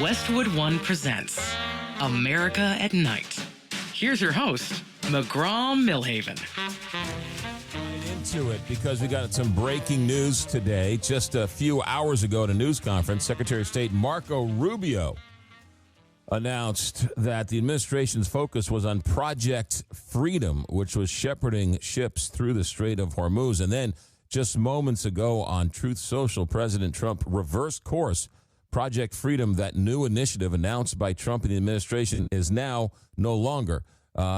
Westwood One presents America at Night. Here's your host, McGraw Milhaven. Into it because we got some breaking news today. Just a few hours ago at a news conference, Secretary of State Marco Rubio announced that the administration's focus was on Project Freedom, which was shepherding ships through the Strait of Hormuz. And then just moments ago on Truth Social, President Trump reversed course. Project Freedom, that new initiative announced by Trump and the administration, is now no longer.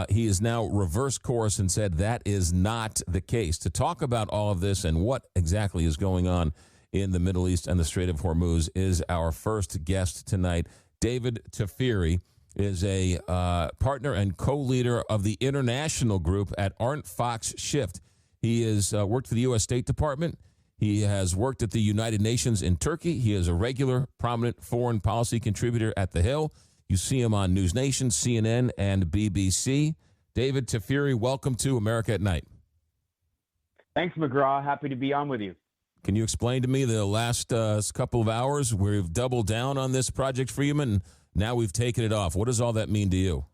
He is now reversed course and said that is not the case. To talk about all of this and what exactly is going on in the Middle East and the Strait of Hormuz is our first guest tonight. David Tafuri is a partner and co-leader of the international group at Arndt Fox Shift. He has worked for the U.S. State Department. He has worked at the United Nations in Turkey. He is a regular, prominent foreign policy contributor at The Hill. You see him on NewsNation, CNN, and BBC. David Tafuri, welcome to America at Night. Thanks, McGraw. Happy to be on with you. Can you explain to me the last couple of hours? We've doubled down on this Project Freedom, and now we've taken it off. What does all that mean to you?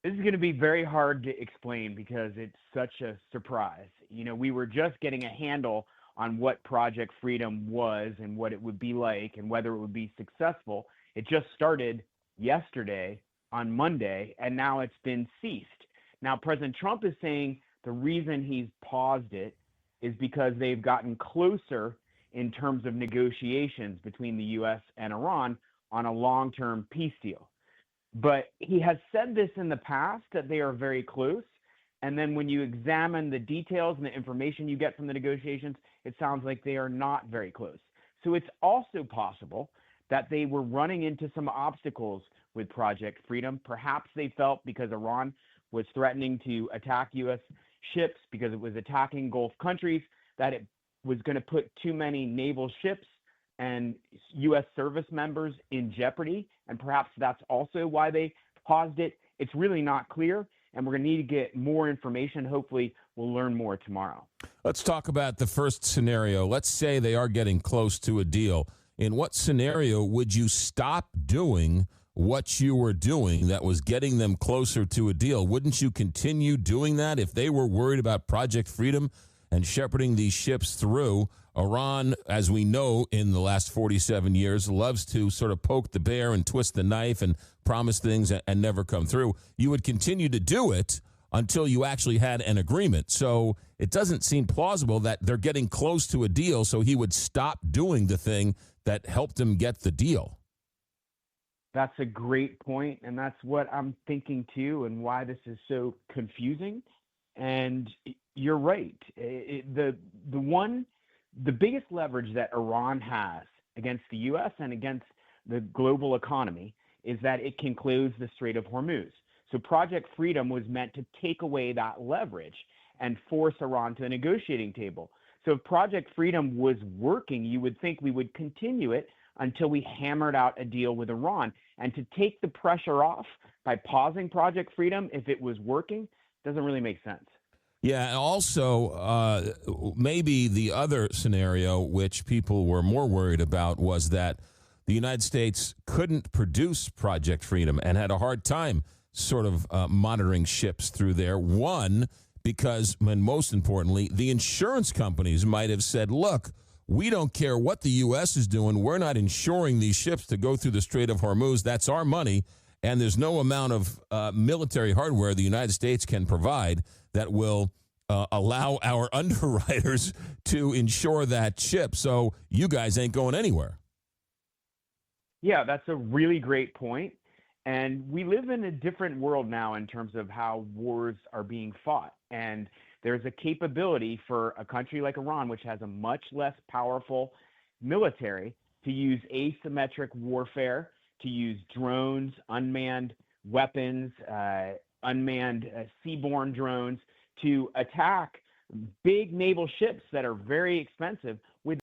This is going to be very hard to explain because it's such a surprise. You know, we were just getting a handle on what Project Freedom was and what it would be like and whether it would be successful. It just started yesterday on Monday, and now it's been ceased. Now, President Trump is saying the reason he's paused it is because they've gotten closer in terms of negotiations between the U.S. and Iran on a long-term peace deal. But he has said this in the past, that they are very close. And then when you examine the details and the information you get from the negotiations, it sounds like they are not very close. So it's also possible that they were running into some obstacles with Project Freedom. Perhaps they felt because Iran was threatening to attack U.S. ships, because it was attacking Gulf countries, that it was going to put too many naval ships and U.S. service members in jeopardy, and perhaps that's also why they paused it. It's really not clear, and we're going to need to get more information. Hopefully, we'll learn more tomorrow. Let's talk about the first scenario. Let's say they are getting close to a deal. In what scenario would you stop doing what you were doing that was getting them closer to a deal? Wouldn't you continue doing that if they were worried about Project Freedom and shepherding these ships through? Iran, as we know in the last 47 years, loves to sort of poke the bear and twist the knife and promise things and never come through. You would continue to do it until you actually had an agreement. So it doesn't seem plausible that they're getting close to a deal, so he would stop doing the thing that helped him get the deal. That's a great point, and that's what I'm thinking too, and why this is so confusing. And you're right. The biggest leverage that Iran has against the U.S. and against the global economy is that it can close the Strait of Hormuz. So Project Freedom was meant to take away that leverage and force Iran to the negotiating table. So if Project Freedom was working, you would think we would continue it until we hammered out a deal with Iran. And to take the pressure off by pausing Project Freedom, if it was working, doesn't really make sense. Yeah, and also maybe the other scenario, which people were more worried about, was that the United States couldn't produce Project Freedom and had a hard time sort of monitoring ships through there. One, because, and most importantly, the insurance companies might have said, look, we don't care what the U.S. is doing. We're not insuring these ships to go through the Strait of Hormuz. That's our money. And there's no amount of military hardware the United States can provide that will allow our underwriters to insure that ship. So you guys ain't going anywhere. Yeah, that's a really great point. And we live in a different world now in terms of how wars are being fought. And there's a capability for a country like Iran, which has a much less powerful military, to use asymmetric warfare, to use drones, unmanned weapons, unmanned seaborne drones, to attack big naval ships that are very expensive with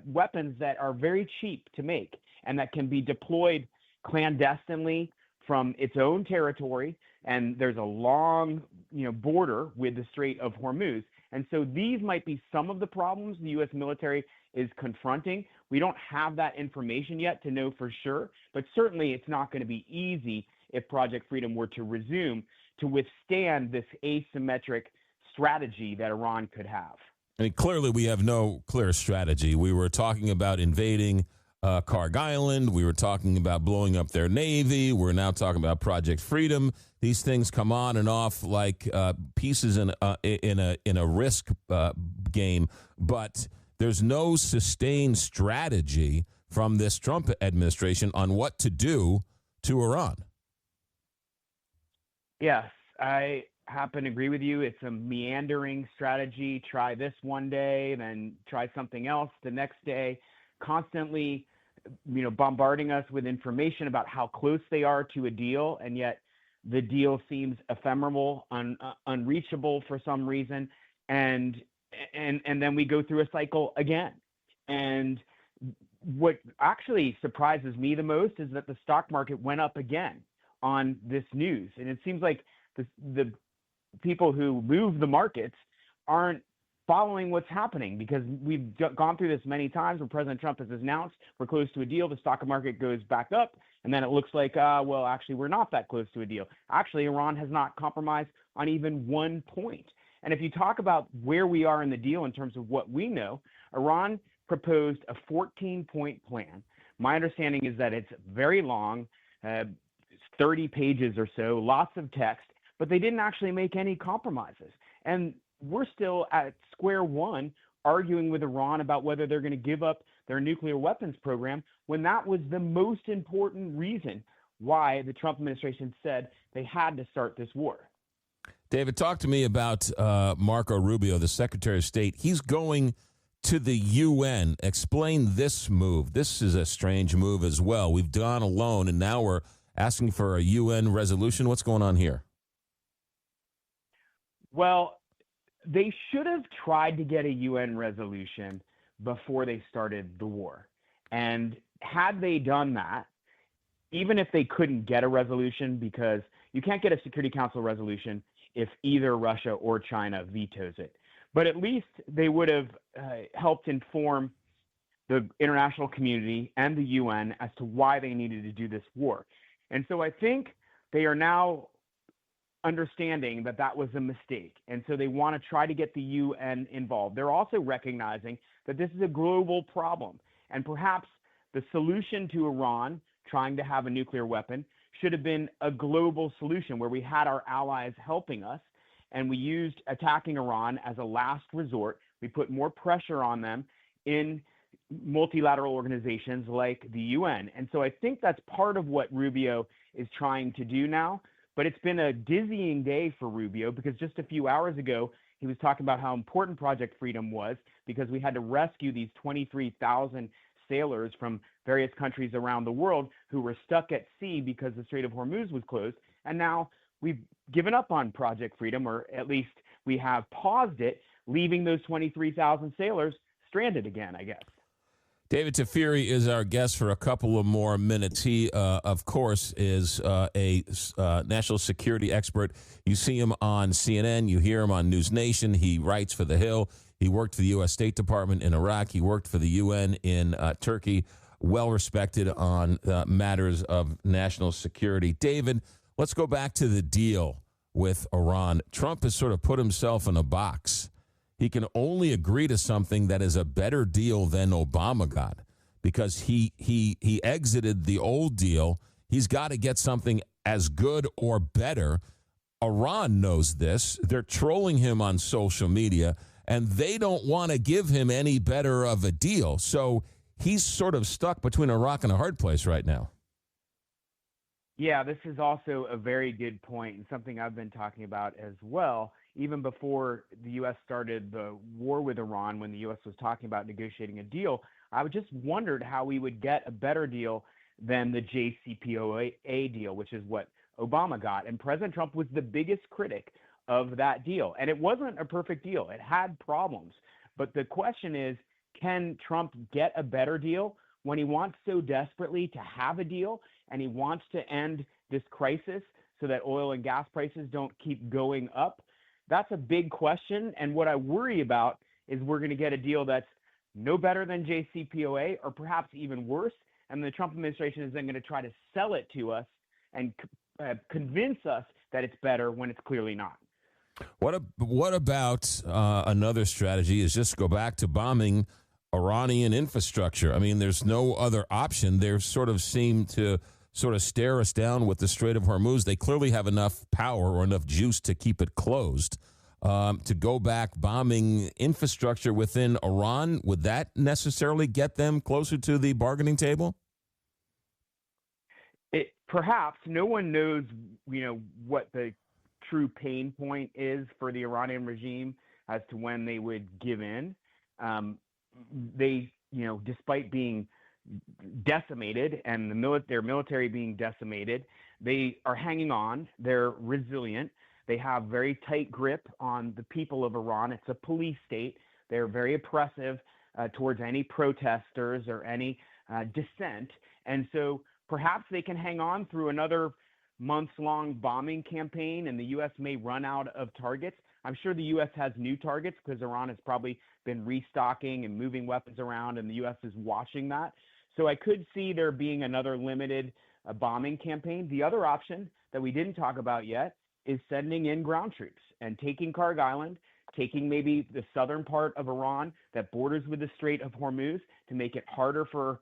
weapons that are very cheap to make and that can be deployed clandestinely from its own territory. And there's a long, border with the Strait of Hormuz. And so these might be some of the problems the U.S. military is confronting. We don't have that information yet to know for sure, but certainly it's not going to be easy if Project Freedom were to resume to withstand this asymmetric strategy that Iran could have. I mean, clearly we have no clear strategy. We were talking about invading Karg Island. We were talking about blowing up their navy. We're now talking about Project Freedom. These things come on and off like pieces in a risk game, but there's no sustained strategy from this Trump administration on what to do to Iran. Yes, I happen to agree with you. It's a meandering strategy. Try this one day, then try something else the next day, constantly, bombarding us with information about how close they are to a deal, and yet the deal seems ephemeral, unreachable for some reason, and then we go through a cycle again. And what actually surprises me the most is that the stock market went up again on this news, and it seems like the people who move the markets aren't following what's happening, because we've gone through this many times where President Trump has announced we're close to a deal, the stock market goes back up, and then it looks like, well, actually, we're not that close to a deal. Actually, Iran has not compromised on even 1 point. And if you talk about where we are in the deal in terms of what we know, Iran proposed a 14-point plan. My understanding is that it's very long, 30 pages or so, lots of text, but they didn't actually make any compromises. And we're still at square one arguing with Iran about whether they're going to give up their nuclear weapons program, when that was the most important reason why the Trump administration said they had to start this war. David, talk to me about Marco Rubio, the Secretary of State. He's going to the UN. Explain this move. This is a strange move as well. We've gone alone, and now we're asking for a UN resolution. What's going on here? Well, they should have tried to get a UN resolution before they started the war. And had they done that, even if they couldn't get a resolution, because you can't get a Security Council resolution if either Russia or China vetoes it, but at least they would have helped inform the international community and the UN as to why they needed to do this war. And so I think they are now understanding that that was a mistake. And so they want to try to get the UN involved. They're also recognizing that this is a global problem. And perhaps the solution to Iran trying to have a nuclear weapon should have been a global solution where we had our allies helping us, and we used attacking Iran as a last resort. We put more pressure on them in multilateral organizations like the UN. And so I think that's part of what Rubio is trying to do now. But it's been a dizzying day for Rubio, because just a few hours ago, he was talking about how important Project Freedom was, because we had to rescue these 23,000 sailors from various countries around the world who were stuck at sea because the Strait of Hormuz was closed. And now we've given up on Project Freedom, or at least we have paused it, leaving those 23,000 sailors stranded again, I guess. David Tafuri is our guest for a couple of more minutes. He, of course, is a national security expert. You see him on CNN. You hear him on NewsNation. He writes for The Hill. He worked for the U.S. State Department in Iraq. He worked for the UN in Turkey. Well-respected on matters of national security. David, let's go back to the deal with Iran. Trump has sort of put himself in a box. He can only agree to something that is a better deal than Obama got, because he exited the old deal. He's got to get something as good or better. Iran knows this. They're trolling him on social media, and they don't want to give him any better of a deal. So he's sort of stuck between a rock and a hard place right now. Yeah, this is also a very good point, and something I've been talking about as well. Even before the U.S. started the war with Iran, when the U.S. was talking about negotiating a deal, I just wondered how we would get a better deal than the JCPOA deal, which is what Obama got. And President Trump was the biggest critic of that deal. And it wasn't a perfect deal. It had problems. But the question is, can Trump get a better deal when he wants so desperately to have a deal, and he wants to end this crisis so that oil and gas prices don't keep going up? that's a big question. And what I worry about is we're going to get a deal that's no better than JCPOA or perhaps even worse. And the Trump administration is then going to try to sell it to us and convince us that it's better when it's clearly not. What about another strategy is just go back to bombing Iranian infrastructure? I mean, there's no other option. They sort of seem to sort of stare us down with the Strait of Hormuz. They clearly have enough power or enough juice to keep it closed. To go back bombing infrastructure within Iran, would that necessarily get them closer to the bargaining table? Perhaps. No one knows, what the true pain point is for the Iranian regime as to when they would give in. They, despite being decimated and their military being decimated, they are hanging on. They're resilient. They have very tight grip on the people of Iran. It's a police state. They're very oppressive towards any protesters or any dissent. And so perhaps they can hang on through another months-long bombing campaign, and the U.S. may run out of targets. I'm sure the U.S. has new targets because Iran has probably been restocking and moving weapons around, and the U.S. is watching that. So I could see there being another limited bombing campaign. The other option that we didn't talk about yet is sending in ground troops and taking Karg Island, taking maybe the southern part of Iran that borders with the Strait of Hormuz to make it harder for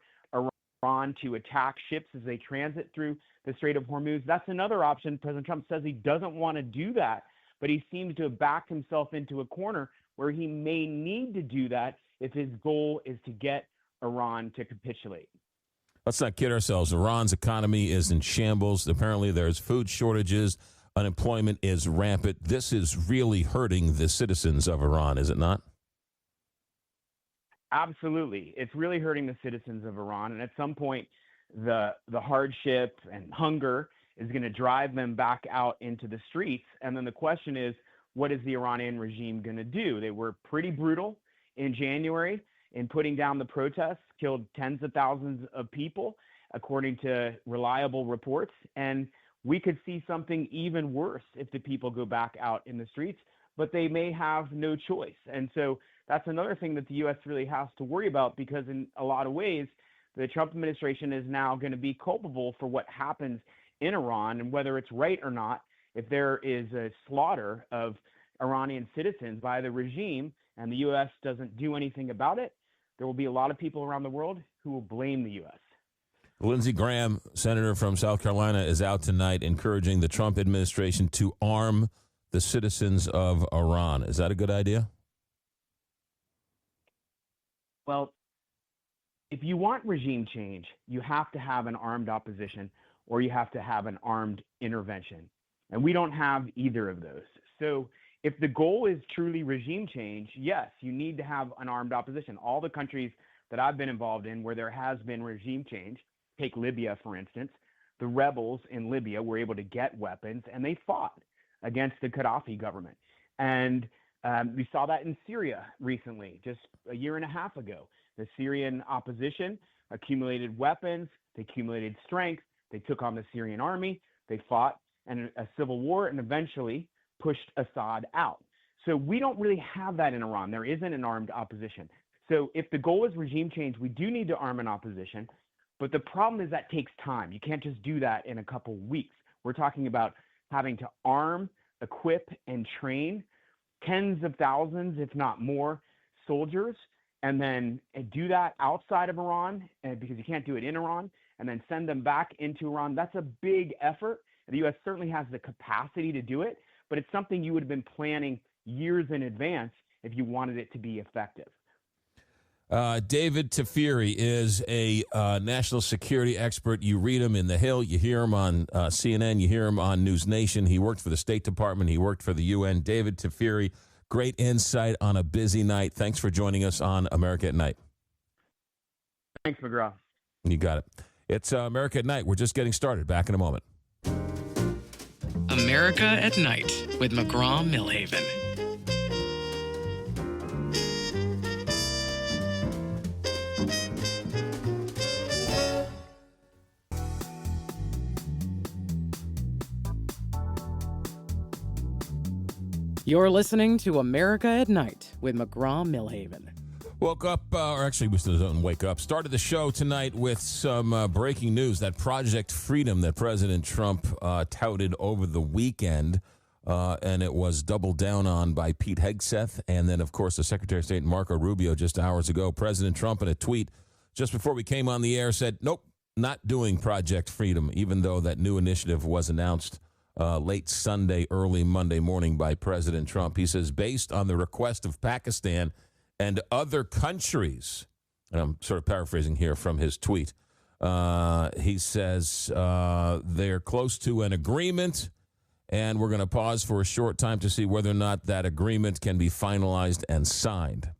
Iran to attack ships as they transit through the Strait of Hormuz. That's another option. President Trump says he doesn't want to do that, but he seems to have backed himself into a corner where he may need to do that if his goal is to get Iran to capitulate. Let's not kid ourselves. Iran's economy is in shambles. Apparently there's food shortages. Unemployment is rampant. This is really hurting the citizens of Iran, is it not? Absolutely. It's really hurting the citizens of Iran. And at some point, the hardship and hunger is going to drive them back out into the streets. And then the question is, what is the Iranian regime going to do? They were pretty brutal in January in putting down the protests, killed tens of thousands of people, according to reliable reports. And we could see something even worse if the people go back out in the streets, but they may have no choice. And so that's another thing that the U.S. really has to worry about, because in a lot of ways, the Trump administration is now going to be culpable for what happens in Iran, and whether it's right or not, if there is a slaughter of Iranian citizens by the regime and the U.S. doesn't do anything about it, there will be a lot of people around the world who will blame the U.S. Lindsey Graham, senator from South Carolina, is out tonight encouraging the Trump administration to arm the citizens of Iran. Is that a good idea? Well, if you want regime change, you have to have an armed opposition or you have to have an armed intervention. And we don't have either of those. So if the goal is truly regime change, yes, you need to have an armed opposition. All the countries that I've been involved in where there has been regime change, take Libya, for instance, the rebels in Libya were able to get weapons and they fought against the Gaddafi government. And we saw that in Syria recently, just a year and a half ago. The Syrian opposition accumulated weapons, they accumulated strength, they took on the Syrian army, they fought in a civil war and eventually pushed Assad out. So we don't really have that in Iran. There isn't an armed opposition. So if the goal is regime change, we do need to arm an opposition. But the problem is that takes time. You can't just do that in a couple weeks. We're talking about having to arm, equip, and train tens of thousands, if not more, soldiers, and then do that outside of Iran, because you can't do it in Iran, and then send them back into Iran. That's a big effort. The U.S. certainly has the capacity to do it, but it's something you would have been planning years in advance if you wanted it to be effective. David Tafuri is a national security expert. You read him in The Hill. You hear him on CNN. You hear him on NewsNation. He worked for the State Department. He worked for the UN. David Tafuri, great insight on a busy night. Thanks for joining us on America at Night. Thanks, McGraw. You got it. It's America at Night. We're just getting started. Back in a moment. America at Night with McGraw Milhaven. You're listening to America at Night with McGraw Milhaven. Woke up, or actually we still don't wake up. Started the show tonight with some breaking news. That Project Freedom that President Trump touted over the weekend, and it was doubled down on by Pete Hegseth. And then, of course, the Secretary of State, Marco Rubio, just hours ago. President Trump, in a tweet just before we came on the air, said, nope, not doing Project Freedom, even though that new initiative was announced late Sunday, early Monday morning by President Trump. He says, based on the request of Pakistan and other countries, and I'm sort of paraphrasing here from his tweet, he says they're close to an agreement, and we're going to pause for a short time to see whether or not that agreement can be finalized and signed.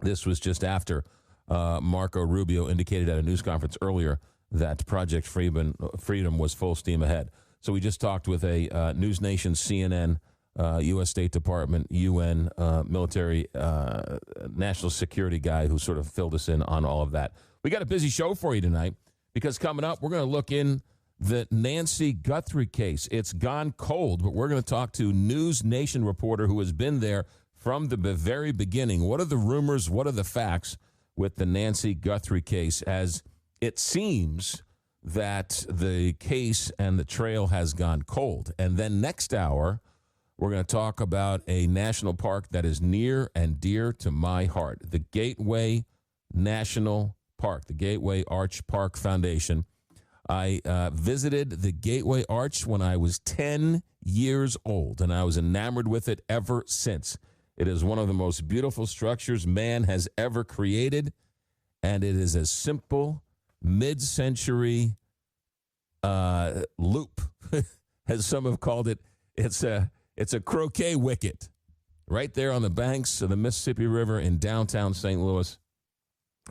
This was just after Marco Rubio indicated at a news conference earlier that Project Freedom was full steam ahead. So we just talked with a NewsNation, CNN, U.S. State Department, UN, military, national security guy who sort of filled us in on all of that. We got a busy show for you tonight because coming up, we're going to look in the Nancy Guthrie case. It's gone cold, but we're going to talk to NewsNation reporter who has been there from the very beginning. What are the rumors? What are the facts with the Nancy Guthrie case, as it seems that the case and the trail has gone cold? And then next hour, we're going to talk about a national park that is near and dear to my heart, the Gateway National Park, the Gateway Arch Park Foundation. I visited the Gateway Arch when I was 10 years old, and I was enamored with it ever since. It is one of the most beautiful structures man has ever created, and it is a simple mid-century loop, as some have called it. It's a croquet wicket right there on the banks of the Mississippi River in downtown St. Louis,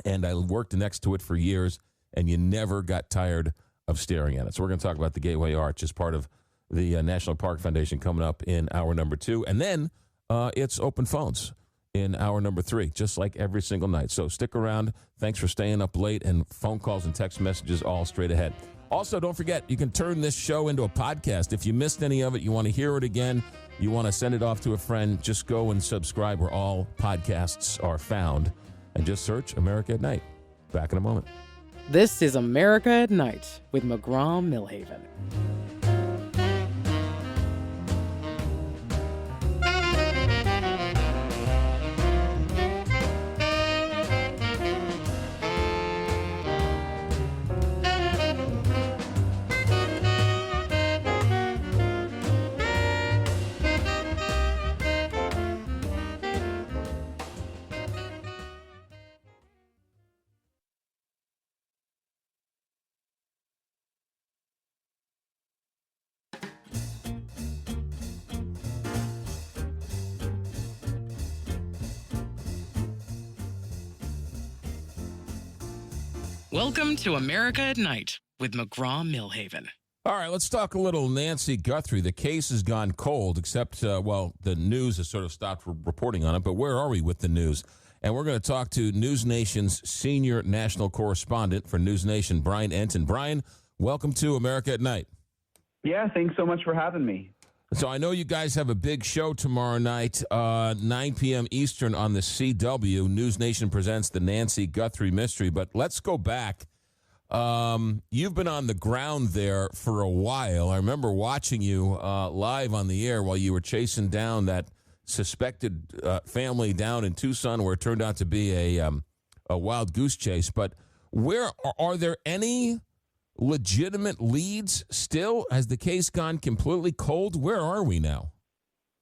and I worked next to it for years, and you never got tired of staring at it. So we're going to talk about the Gateway Arch as part of the National Park Foundation coming up in hour number 2, and then it's open phones in hour number 3, just like every single night. So stick around. Thanks for staying up late, and phone calls and text messages all straight ahead. Also, don't forget, you can turn this show into a podcast. If you missed any of it, you want to hear it again, you want to send it off to a friend, just go and subscribe where all podcasts are found, and just search America at Night. Back in a moment. This is America at Night with McGraw Milhaven. Welcome to America at Night with McGraw Milhaven. All right, let's talk a little Nancy Guthrie. The case has gone cold, except, the news has sort of stopped reporting on it. But where are we with the news? And we're going to talk to NewsNation's senior national correspondent for NewsNation, Brian Entin. Brian, welcome to America at Night. Yeah, thanks so much for having me. So I know you guys have a big show tomorrow night, 9 p.m. Eastern on the CW. NewsNation presents the Nancy Guthrie Mystery. But let's go back. You've been on the ground there for a while. I remember watching you live on the air while you were chasing down that suspected family down in Tucson, where it turned out to be a wild goose chase. But where are there any legitimate leads still? Has the case gone completely cold? Where are we now?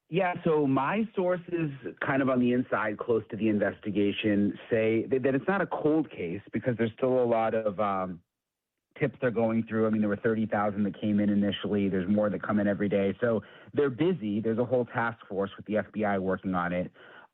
Yeah, so my sources kind of on the inside, close to the investigation, say that it's not a cold case because there's still a lot of tips they're going through. I mean, there were 30,000 that came in initially. There's more that come in every day. So they're busy. There's a whole task force with the FBI working on it.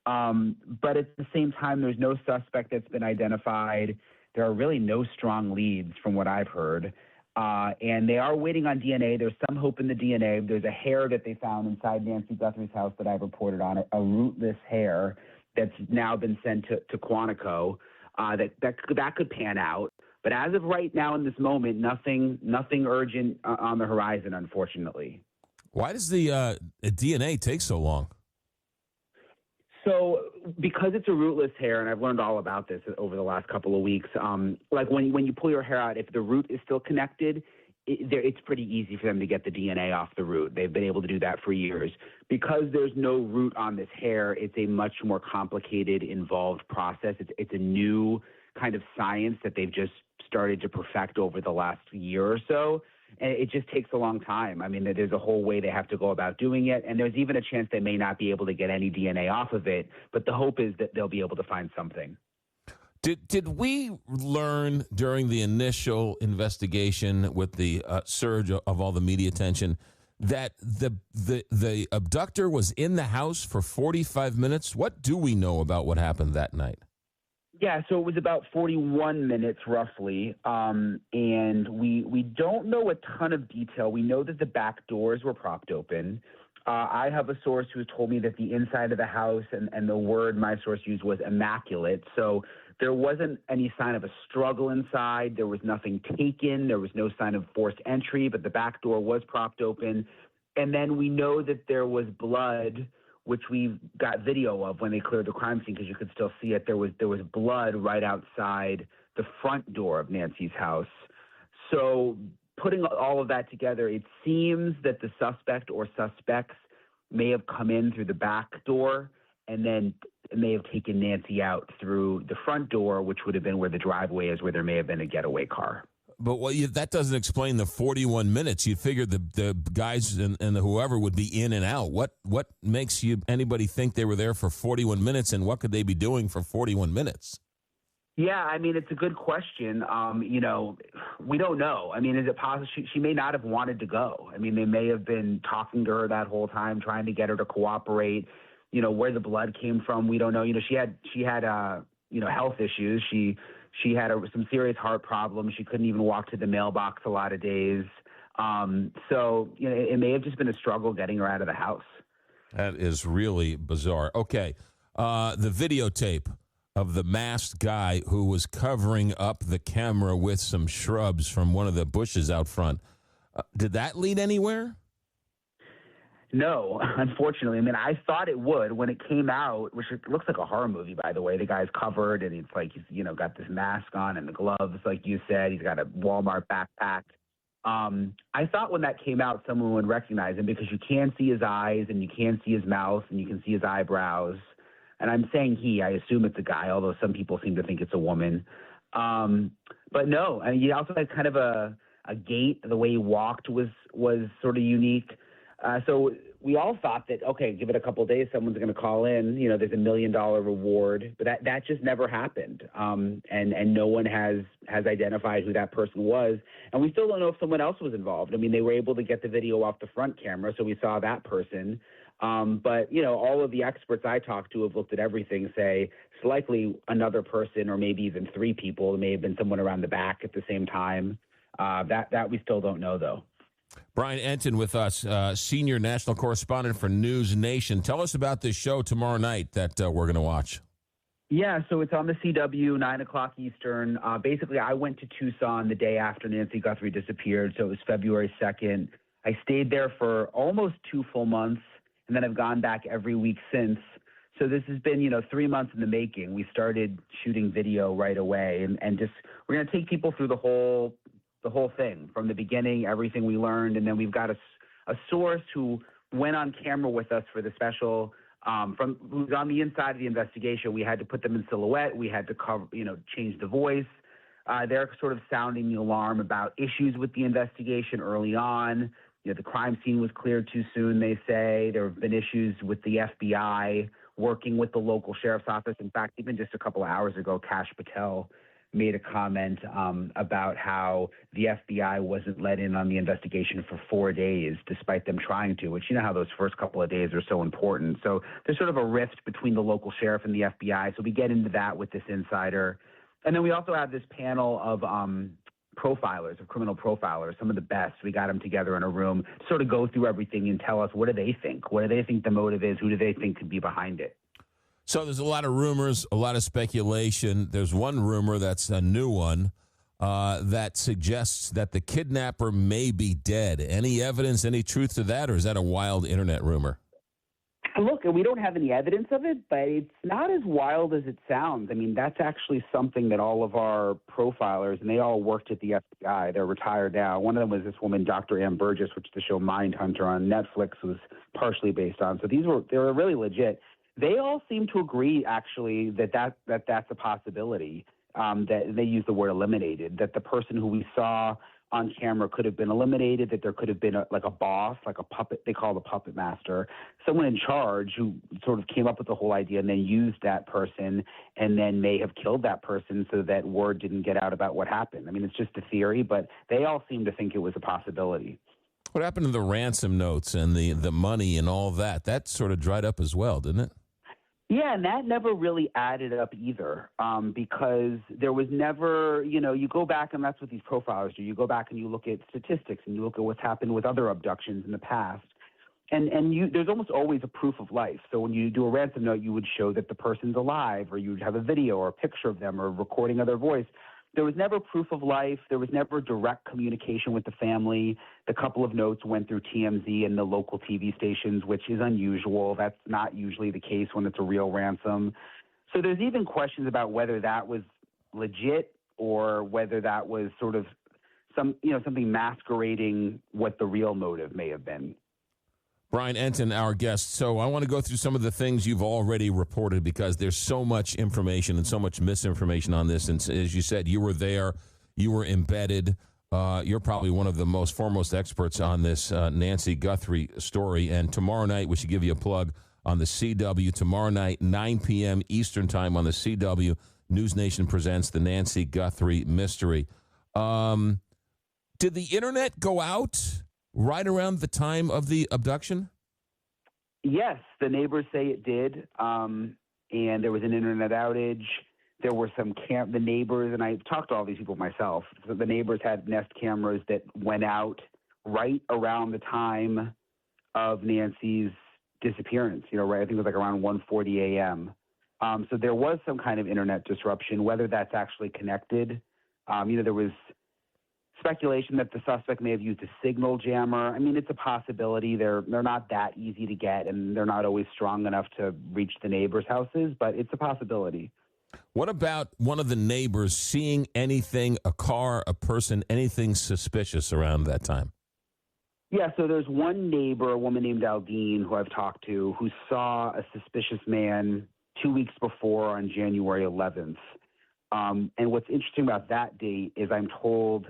But at the same time, there's no suspect that's been identified. There are really no strong leads from what I've heard. And they are waiting on DNA. There's some hope in the DNA. There's a hair that they found inside Nancy Guthrie's house that I've reported on it, a rootless hair that's now been sent to Quantico. That could pan out. But as of right now in this moment, nothing urgent on the horizon, unfortunately. Why does the DNA take so long? So because it's a rootless hair, and I've learned all about this over the last couple of weeks, like when you pull your hair out, if the root is still connected, it's pretty easy for them to get the DNA off the root. They've been able to do that for years. Because there's no root on this hair, it's a much more complicated, involved process. It's a new kind of science that they've just started to perfect over the last year or so. And it just takes a long time. I mean, there's a whole way they have to go about doing it. And there's even a chance they may not be able to get any DNA off of it. But the hope is that they'll be able to find something. Did we learn during the initial investigation with the surge of all the media attention that the abductor was in the house for 45 minutes? What do we know about what happened that night? Yeah, so it was about 41 minutes roughly, and we don't know a ton of detail. We know that the back doors were propped open. I have a source who told me that the inside of the house, and the word my source used was immaculate, so there wasn't any sign of a struggle inside. There was nothing taken. There was no sign of forced entry, but the back door was propped open. And then we know that there was blood, which we got video of when they cleared the crime scene because you could still see it. There was blood right outside the front door of Nancy's house. So putting all of that together, it seems that the suspect or suspects may have come in through the back door and then may have taken Nancy out through the front door, which would have been where the driveway is, where there may have been a getaway car. But that doesn't explain the 41 minutes. You figured the guys and the whoever would be in and out. What makes anybody think they were there for 41 minutes, and what could they be doing for 41 minutes? Yeah, I mean, it's a good question. We don't know. I mean, is it possible she may not have wanted to go? I mean, they may have been talking to her that whole time, trying to get her to cooperate. Where the blood came from, we don't know. She had health issues. She had some serious heart problems. She couldn't even walk to the mailbox a lot of days. So it may have just been a struggle getting her out of the house. That is really bizarre. Okay, the videotape of the masked guy who was covering up the camera with some shrubs from one of the bushes out front. Did that lead anywhere? No, unfortunately. I mean, I thought it would when it came out, which it looks like a horror movie, by the way. The guy's covered, and it's like he's, got this mask on and the gloves, like you said. He's got a Walmart backpack. I thought when that came out, someone would recognize him because you can see his eyes and you can see his mouth and you can see his eyebrows. And I'm saying I assume it's a guy, although some people seem to think it's a woman. But no, and he also had kind of a gait. The way he walked was sort of unique. So we all thought that, okay, give it a couple of days, someone's going to call in, there's $1 million reward, but that just never happened. And no one has identified who that person was. And we still don't know if someone else was involved. I mean, they were able to get the video off the front camera, so we saw that person. But all of the experts I talked to have looked at everything, say it's likely another person or maybe even three people. It may have been someone around the back at the same time. That we still don't know, though. Brian Entin with us, senior national correspondent for NewsNation. Tell us about this show tomorrow night that we're going to watch. Yeah, so it's on the CW, 9 o'clock Eastern. Basically, I went to Tucson the day after Nancy Guthrie disappeared, so it was February 2nd. I stayed there for almost 2 full months, and then I've gone back every week since. So this has been, 3 months in the making. We started shooting video right away, and just we're going to take people through the whole thing from the beginning, everything we learned, and then we've got a source who went on camera with us for the special. Who's on the inside of the investigation. We had to put them in silhouette. We had to cover, change the voice. They're sort of sounding the alarm about issues with the investigation early on. The crime scene was cleared too soon, they say. There have been issues with the FBI working with the local sheriff's office. In fact, even just a couple of hours ago, Kash Patel made a comment about how the FBI wasn't let in on the investigation for 4 days, despite them trying to, which how those first couple of days are so important. So there's sort of a rift between the local sheriff and the FBI. So we get into that with this insider. And then we also have this panel of profilers, of criminal profilers, some of the best. We got them together in a room to sort of go through everything and tell us, what do they think? What do they think the motive is? Who do they think could be behind it? So there's a lot of rumors, a lot of speculation. There's one rumor that's a new one that suggests that the kidnapper may be dead. Any evidence, any truth to that, or is that a wild internet rumor? Look, we don't have any evidence of it, but it's not as wild as it sounds. I mean, that's actually something that all of our profilers, and they all worked at the FBI. They're retired now. One of them was this woman, Dr. Ann Burgess, which the show Mindhunter on Netflix was partially based on. So they were really legit. They all seem to agree, actually, that's a possibility. That they use the word eliminated, that the person who we saw on camera could have been eliminated, that there could have been a boss, like a puppet, they call the puppet master, someone in charge who sort of came up with the whole idea and then used that person and then may have killed that person so that word didn't get out about what happened. I mean, it's just a theory, but they all seem to think it was a possibility. What happened to the ransom notes and the money and all that? That sort of dried up as well, didn't it? Yeah, and that never really added up either, because there was never, you go back, and that's what these profilers do. You go back and you look at statistics and you look at what's happened with other abductions in the past. And there's almost always a proof of life. So when you do a ransom note, you would show that the person's alive, or you would have a video or a picture of them or a recording of their voice. There was never proof of life. There was never direct communication with the family. The couple of notes went through TMZ and the local TV stations, which is unusual. That's not usually the case when it's a real ransom. So there's even questions about whether that was legit or whether that was sort of something masquerading what the real motive may have been. Brian Entin, our guest. So I want to go through some of the things you've already reported because there's so much information and so much misinformation on this. And as you said, you were there, you were embedded. You're probably one of the most foremost experts on this Nancy Guthrie story. And tomorrow night, we should give you a plug on the CW. Tomorrow night, 9 p.m. Eastern time on the CW, NewsNation Presents the Nancy Guthrie Mystery. Did the internet go out right around the time of the abduction? Yes, the neighbors say it did, and there was an internet outage. There were the neighbors, and I talked to all these people myself, so the neighbors had Nest cameras that went out right around the time of Nancy's disappearance, right? I think it was like around 1:40 a.m. So there was some kind of internet disruption. Whether that's actually connected, there was speculation that the suspect may have used a signal jammer. I mean, it's a possibility. They're not that easy to get, and they're not always strong enough to reach the neighbors' houses, but it's a possibility. What about one of the neighbors seeing anything, a car, a person, anything suspicious around that time? Yeah, so there's one neighbor, a woman named Aldine, who I've talked to, who saw a suspicious man 2 weeks before on January 11th. And what's interesting about that date is I'm told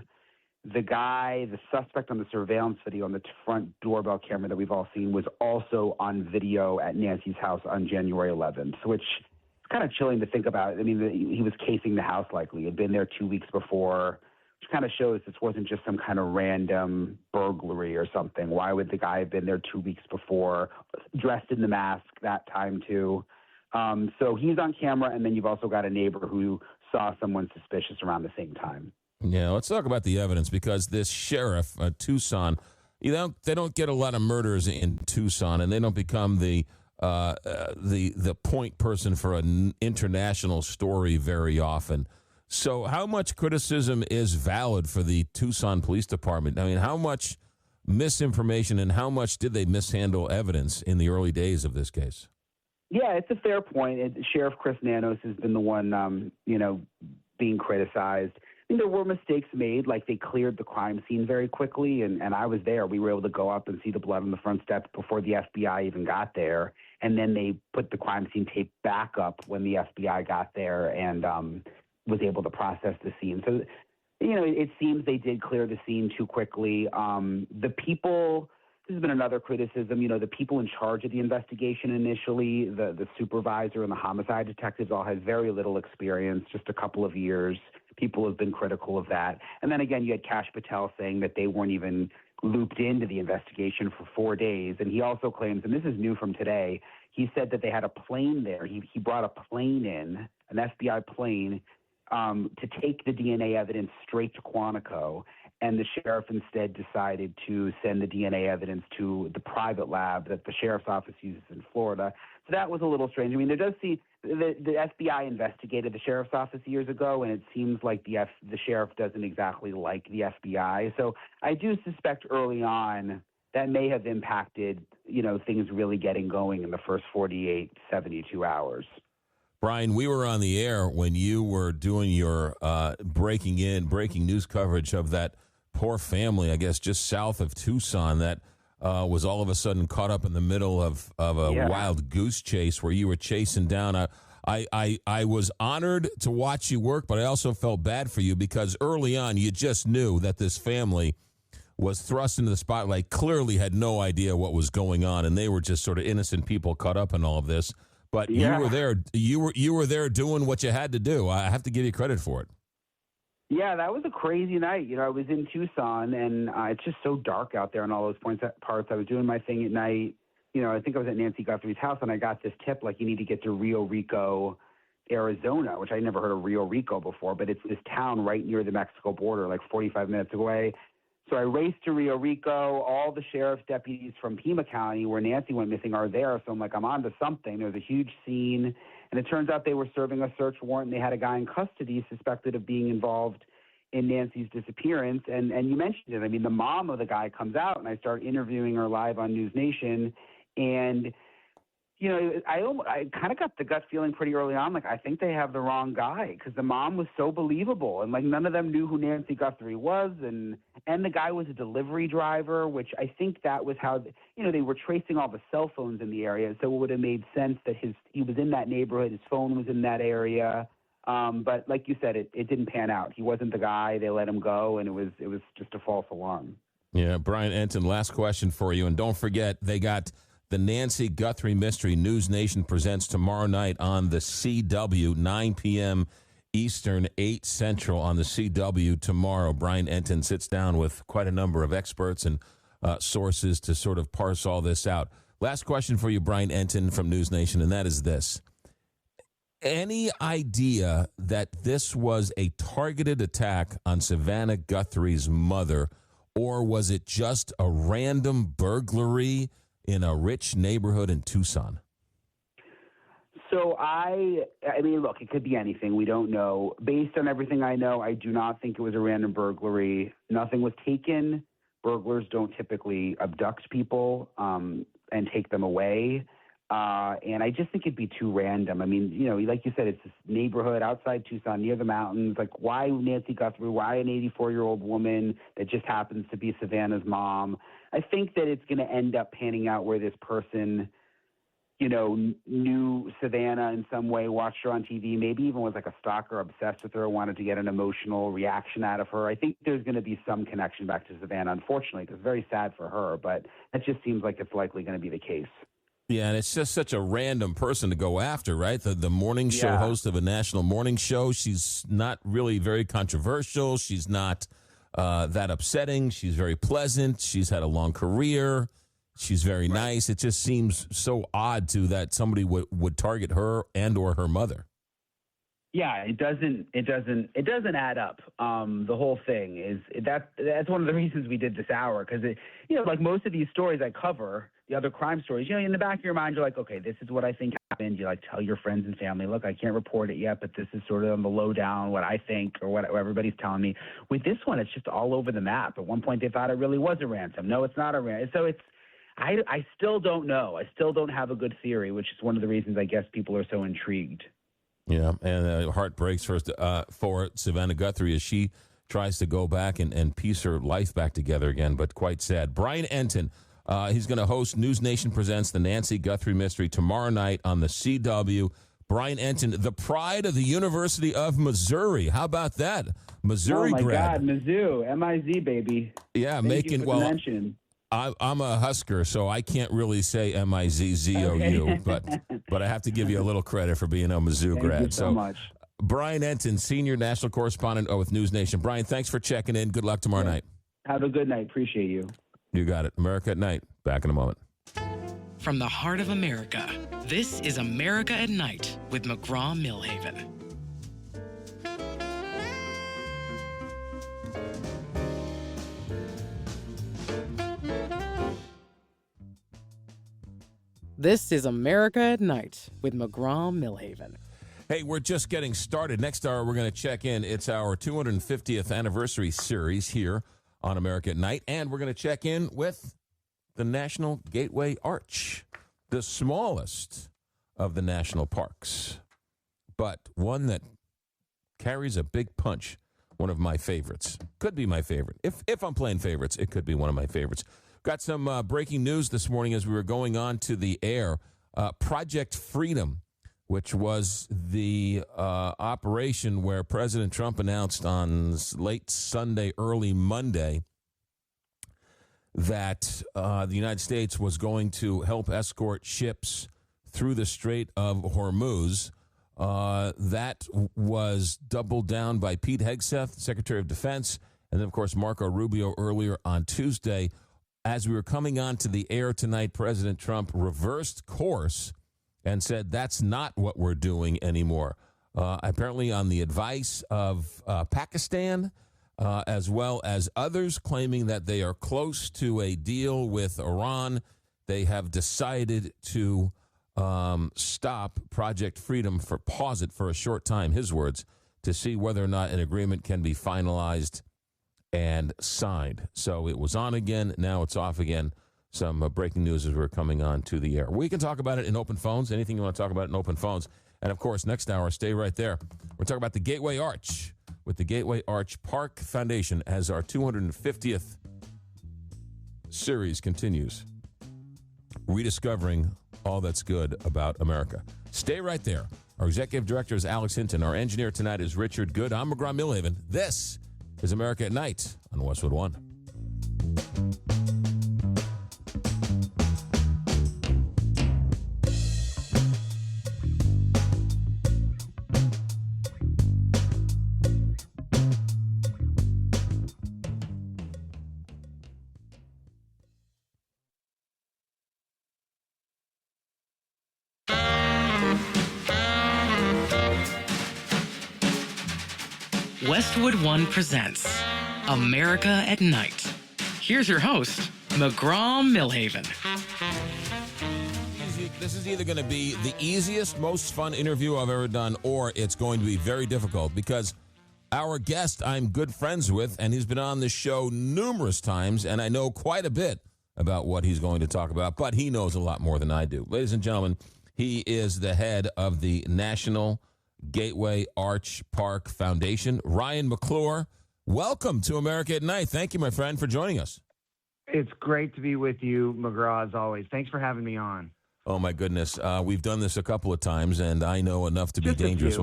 the suspect on the surveillance video on the front doorbell camera that we've all seen was also on video at Nancy's house on January 11th, which is kind of chilling to think about. I mean, he was casing the house likely. He had been there 2 weeks before, which kind of shows this wasn't just some kind of random burglary or something. Why would the guy have been there 2 weeks before, dressed in the mask that time too? So he's on camera, and then you've also got a neighbor who saw someone suspicious around the same time. Yeah, let's talk about the evidence because this sheriff, Tucson, they don't get a lot of murders in Tucson, and they don't become the point person for an international story very often. So how much criticism is valid for the Tucson Police Department? I mean, how much misinformation and how much did they mishandle evidence in the early days of this case? Yeah, it's a fair point. Sheriff Chris Nanos has been the one, being criticized. I mean, there were mistakes made, like they cleared the crime scene very quickly, and I was there. We were able to go up and see the blood on the front steps before the FBI even got there, and then they put the crime scene tape back up when the FBI got there and was able to process the scene. So, it seems they did clear the scene too quickly. The people, this has been another criticism, the people in charge of the investigation initially, the supervisor and the homicide detectives all had very little experience, just a couple of years. People have been critical of that. And then again, you had Kash Patel saying that they weren't even looped into the investigation for 4 days. And he also claims, and this is new from today, he said that they had a plane there. He brought a plane in, an FBI plane, to take the DNA evidence straight to Quantico. And the sheriff instead decided to send the DNA evidence to the private lab that the sheriff's office uses in Florida. So that was a little strange. I mean, there does seem the FBI investigated the sheriff's office years ago, and it seems like the sheriff doesn't exactly like the FBI. So I do suspect early on that may have impacted, things really getting going in the first 48, 72 hours. Brian, we were on the air when you were doing your breaking news coverage of that poor family, I guess, just south of Tucson that was all of a sudden caught up in the middle of a wild goose chase where you were chasing down. I was honored to watch you work, but I also felt bad for you because early on you just knew that this family was thrust into the spotlight, clearly had no idea what was going on, and they were just sort of innocent people caught up in all of this. But you were there. You were there doing what you had to do. I have to give you credit for it. Yeah, that was a crazy night. I was in Tucson, and it's just so dark out there in all those parts. I was doing my thing at night. I think I was at Nancy Guthrie's house, and I got this tip, like, you need to get to Rio Rico, Arizona, which I never heard of Rio Rico before, but it's this town right near the Mexico border, like 45 minutes away. So I raced to Rio Rico. All the sheriff's deputies from Pima County, where Nancy went missing, are there. So I'm like, I'm on to something. There was a huge scene. And it turns out they were serving a search warrant. They had a guy in custody suspected of being involved in Nancy's disappearance. And you mentioned it. I mean, the mom of the guy comes out, and I start interviewing her live on NewsNation. And, I kind of got the gut feeling pretty early on, like, I think they have the wrong guy, because the mom was so believable. And, like, none of them knew who Nancy Guthrie was. And the guy was a delivery driver, which I think that was how, they were tracing all the cell phones in the area. So it would have made sense that he was in that neighborhood. His phone was in that area. But like you said, it didn't pan out. He wasn't the guy. They let him go, and it was just a false alarm. Yeah, Brian Entin, last question for you. And don't forget, they got the Nancy Guthrie Mystery NewsNation Presents tomorrow night on the CW, 9 p.m. Eastern, 8 Central on the CW tomorrow. Brian Entin sits down with quite a number of experts and sources to sort of parse all this out. Last question for you, Brian Entin from NewsNation, and that is this. Any idea that this was a targeted attack on Savannah Guthrie's mother, or was it just a random burglary in a rich neighborhood in Tucson? So I mean, look, it could be anything. We don't know. Based on everything I know, I do not think it was a random burglary. Nothing was taken. Burglars don't typically abduct people and take them away. And I just think it'd be too random. I mean, like you said, it's this neighborhood outside Tucson near the mountains. Like, why Nancy Guthrie? Why an 84-year-old woman that just happens to be Savannah's mom? I think that it's going to end up panning out where this person, knew Savannah in some way, watched her on TV, maybe even was like a stalker, obsessed with her, wanted to get an emotional reaction out of her. I think there's going to be some connection back to Savannah, unfortunately, because it's very sad for her, but that just seems like it's likely going to be the case. Yeah, and it's just such a random person to go after, right? The morning show host of a national morning show. She's not really very controversial. She's not that upsetting. She's very pleasant. She's had a long career. She's very nice. It just seems so odd that somebody would target her and or her mother. Yeah, it doesn't add up. The whole thing is that's one of the reasons we did this hour, because like most of these stories I cover, the other crime stories, in the back of your mind, you're like, okay, this is what I think happened. You like tell your friends and family, look, I can't report it yet, but this is sort of on the lowdown, what I think or what everybody's telling me. With this one, it's just all over the map. At one point, they thought it really was a ransom. No, it's not a ransom. So I still don't know. I still don't have a good theory, which is one of the reasons I guess people are so intrigued. Yeah, and heart breaks for Savannah Guthrie as she tries to go back and piece her life back together again, but quite sad. Brian Entin, he's going to host NewsNation Presents the Nancy Guthrie Mystery tomorrow night on the CW. Brian Entin, the pride of the University of Missouri. How about that? Missouri grad. Oh, my God, Mizzou, M-I-Z, baby. Yeah, I'm a Husker, so I can't really say M-I-Z-Z-O-U, okay. but I have to give you a little credit for being a Mizzou grad. Thank you so much. Brian Entin, senior national correspondent with NewsNation. Brian, thanks for checking in. Good luck tomorrow night. Have a good night. Appreciate you. You got it. America at Night. Back in a moment. From the heart of America, this is America at Night with McGraw Milhaven. This is America at Night with McGraw Milhaven. Hey, we're just getting started. Next hour, we're going to check in. It's our 250th anniversary series here on America at Night, and we're going to check in with the National Gateway Arch, the smallest of the national parks, but one that carries a big punch. One of my favorites. Could be my favorite. If I'm playing favorites, it could be one of my favorites. Got some breaking news this morning as we were going on to the air. Project Freedom, which was the operation where President Trump announced on late Sunday, early Monday, that the United States was going to help escort ships through the Strait of Hormuz. That was doubled down by Pete Hegseth, Secretary of Defense, and then, of course, Marco Rubio earlier on Tuesday. As we were coming on to the air tonight, President Trump reversed course and said that's not what we're doing anymore. Apparently on the advice of Pakistan, as well as others claiming that they are close to a deal with Iran, they have decided to stop Project Freedom, pause it for a short time, his words, to see whether or not an agreement can be finalized and signed. So it was on again, now it's off again. Some breaking news as we're coming on to the air. We can talk about it in open phones, anything you want to talk about in open phones. And, of course, next hour, stay right there. We're talking about the Gateway Arch with the Gateway Arch Park Foundation as our 250th series continues, rediscovering all that's good about America. Stay right there. Our executive director is Alex Entin. Our engineer tonight is Richard Good. I'm McGraw Milhaven. This is America at Night on Westwood One. Westwood One presents America at Night. Here's your host, McGraw Milhaven. This is either going to be the easiest, most fun interview I've ever done, or it's going to be very difficult because our guest I'm good friends with, and he's been on this show numerous times, and I know quite a bit about what he's going to talk about, but he knows a lot more than I do. Ladies and gentlemen, he is the head of the National Gateway Arch Park Foundation. Ryan McClure, welcome to America at Night. Thank you, my friend, for joining us. It's great to be with you, McGraw, as always. Thanks for having me on. Oh, my goodness. We've done this a couple of times, and I know enough to be Just dangerous.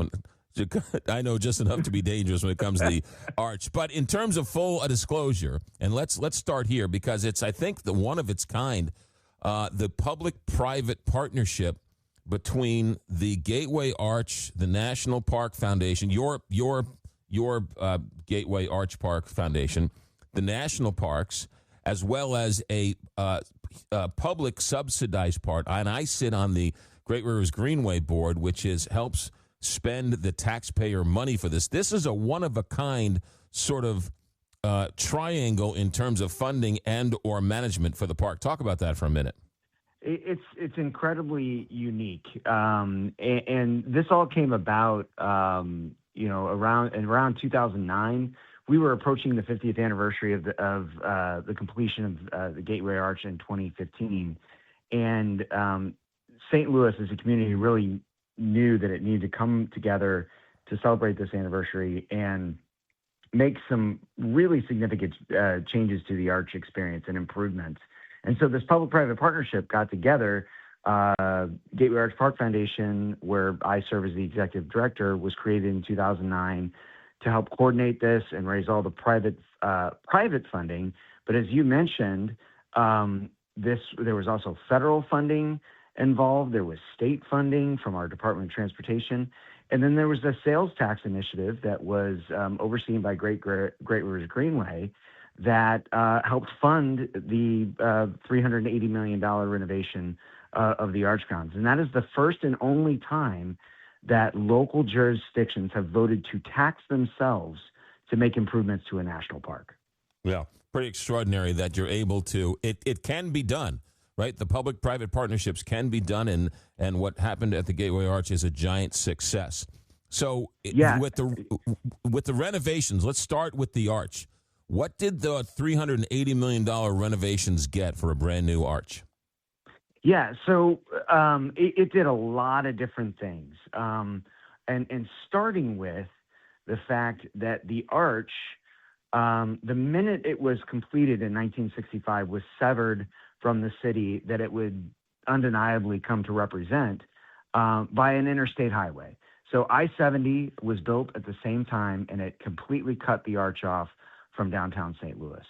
I know just enough to be dangerous when it comes to the arch. But in terms of full disclosure, and let's start here because it's, I think, the one of its kind, the public-private partnership between the Gateway Arch, the National Park Foundation, your Gateway Arch Park Foundation, the national parks, as well as a public subsidized part. And I sit on the Great Rivers Greenway Board, which helps spend the taxpayer money for this. This is a one-of-a-kind sort of triangle in terms of funding and or management for the park. Talk about that for a minute. It's incredibly unique, and this all came about, around 2009. We were approaching the 50th anniversary of the completion of the Gateway Arch in 2015, and St. Louis as a community really knew that it needed to come together to celebrate this anniversary and make some really significant changes to the arch experience and improvements. And so this public-private partnership got together. Gateway Arch Park Foundation, where I serve as the executive director, was created in 2009 to help coordinate this and raise all the private funding. But as you mentioned, there was also federal funding involved. There was state funding from our Department of Transportation. And then there was a sales tax initiative that was overseen by Great Rivers Greenway that helped fund the $380 million renovation of the arch grounds. And that is the first and only time that local jurisdictions have voted to tax themselves to make improvements to a national park. Yeah, pretty extraordinary that you're able to. It can be done, right? The public-private partnerships can be done, and what happened at the Gateway Arch is a giant success. So with the renovations, let's start with the arch. What did the $380 million renovations get for a brand new arch? Yeah, so it did a lot of different things. And starting with the fact that the arch, the minute it was completed in 1965, was severed from the city that it would undeniably come to represent by an interstate highway. So I-70 was built at the same time, and it completely cut the arch off from downtown St. Louis.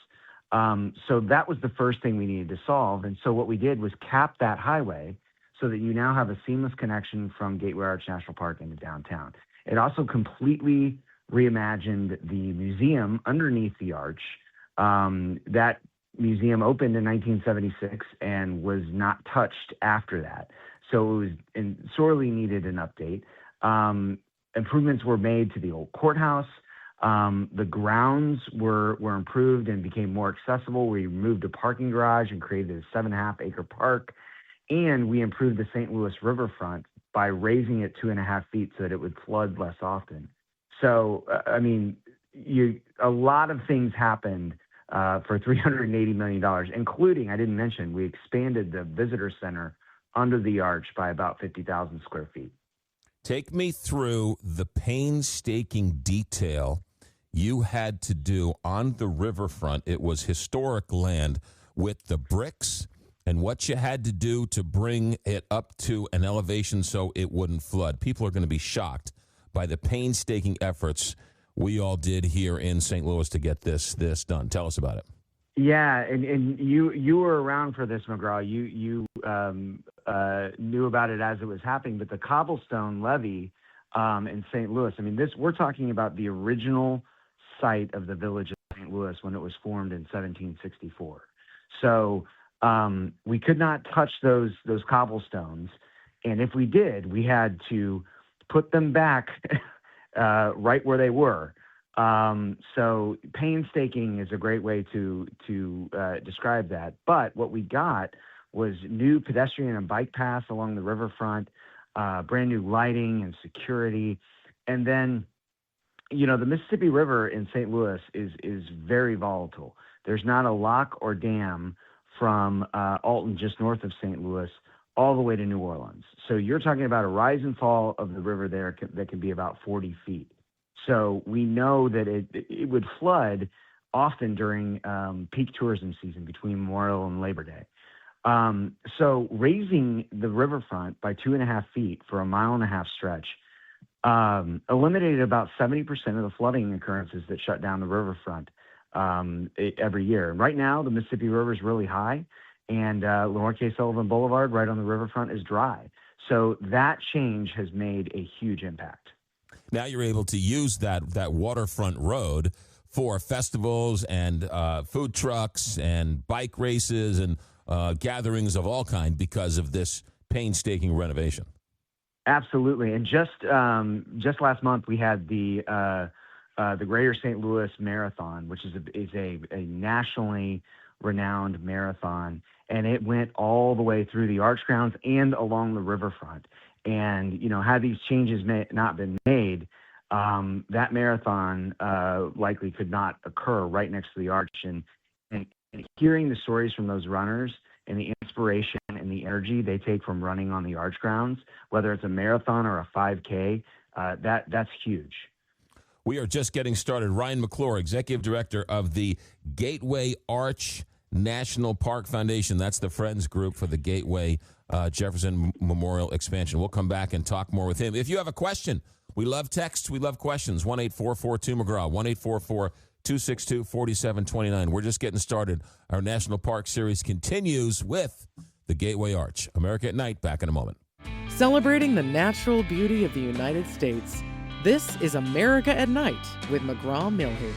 So that was the first thing we needed to solve. And so what we did was cap that highway so that you now have a seamless connection from Gateway Arch National Park into downtown. It also completely reimagined the museum underneath the arch. That museum opened in 1976 and was not touched after that. So it was sorely needed an update. Improvements were made to the old courthouse. The grounds were improved and became more accessible. We removed a parking garage and created a 7.5-acre park. And we improved the St. Louis riverfront by raising it 2.5 feet so that it would flood less often. So, a lot of things happened for $380 million, including, I didn't mention, we expanded the visitor center under the arch by about 50,000 square feet. Take me through the painstaking detail you had to do on the riverfront. It was historic land with the bricks and what you had to do to bring it up to an elevation so it wouldn't flood. People are going to be shocked by the painstaking efforts we all did here in St. Louis to get this done. Tell us about it. Yeah, and you were around for this, McGraw. You knew about it as it was happening, but the cobblestone levee in St. Louis. I mean, we're talking about the original site of the village of St. Louis when it was formed in 1764. So we could not touch those cobblestones, and if we did, we had to put them back right where they were. So painstaking is a great way to describe that. But what we got was new pedestrian and bike paths along the riverfront, brand new lighting and security. And then, the Mississippi River in St. Louis is very volatile. There's not a lock or dam from Alton, just north of St. Louis, all the way to New Orleans. So you're talking about a rise and fall of the river there that can be about 40 feet. So we know that it would flood often during peak tourism season between Memorial and Labor Day. So raising the riverfront by 2.5 feet for a 1.5 mile stretch eliminated about 70% of the flooding occurrences that shut down the riverfront every year. Right now, the Mississippi River is really high, and Lawrence K. Sullivan Boulevard right on the riverfront is dry. So that change has made a huge impact. Now you're able to use that waterfront road for festivals and food trucks and bike races and gatherings of all kind because of this painstaking renovation. Absolutely, and just last month we had the Greater St. Louis Marathon, which is a nationally renowned marathon, and it went all the way through the arch grounds and along the riverfront. And, had these changes not been made, that marathon likely could not occur right next to the arch. And hearing the stories from those runners and the inspiration and the energy they take from running on the arch grounds, whether it's a marathon or a 5K, that's huge. We are just getting started. Ryan McClure, Executive Director of the Gateway Arch National Park Foundation. That's the Friends Group for the Gateway Jefferson Memorial Expansion. We'll come back and talk more with him. If you have a question, we love texts, we love questions. 1-844-2-McGraw, 1-844-262-4729. We're just getting started. Our National Park Series continues with the Gateway Arch. America at Night, back in a moment. Celebrating the natural beauty of the United States, this is America at Night with McGraw Milhaven.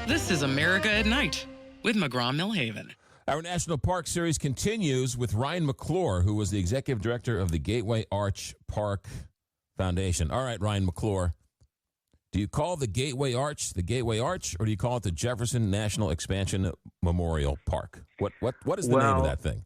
This is America at Night with McGraw Milhaven. Our National Park Series continues with Ryan McClure, who was the executive director of the Gateway Arch Park Foundation. All right, Ryan McClure, do you call the Gateway Arch, or do you call it the Jefferson National Expansion Memorial Park? What is the name of that thing?